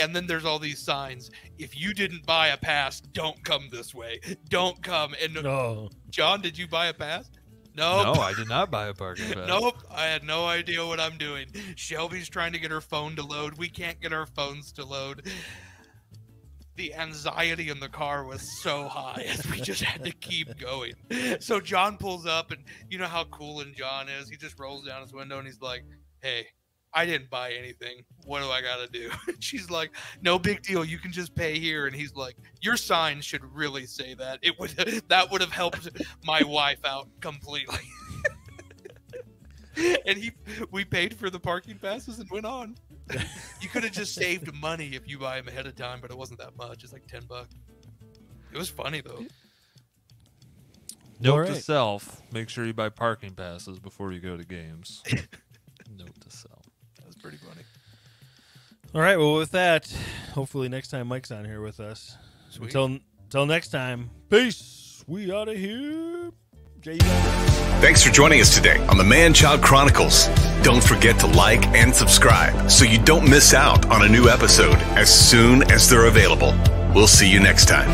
Speaker 2: And then there's all these signs. If you didn't buy a pass, don't come this way. Don't come. And
Speaker 1: No.
Speaker 2: John, did you buy a pass? Nope.
Speaker 3: No, I did not buy a parking pass.
Speaker 2: Nope. I had no idea what I'm doing. Shelby's trying to get her phone to load. We can't get our phones to load. The anxiety in the car was so high as we just had to keep going. So John pulls up, and you know how cool and John is. He just rolls down his window and he's like, "Hey, I didn't buy anything. What do I got to do?" She's like, "No big deal. You can just pay here." And he's like, "Your sign should really say that. That would have helped my wife out completely." And we paid for the parking passes and went on. You could have just saved money if you buy them ahead of time, but it wasn't that much. It's like $10. It was funny though.
Speaker 3: Note
Speaker 1: All
Speaker 3: to
Speaker 1: right.
Speaker 3: self: make sure you buy parking passes before you go to games. Note to self.
Speaker 2: That was pretty funny.
Speaker 1: All right. Well, with that, hopefully next time Mike's on here with us.
Speaker 2: Sweet.
Speaker 1: Until next time. Peace. We out of here. Jay.
Speaker 4: Thanks for joining us today on the Man-Child Chronicles. Don't forget to like and subscribe so you don't miss out on a new episode as soon as they're available. We'll see you next time.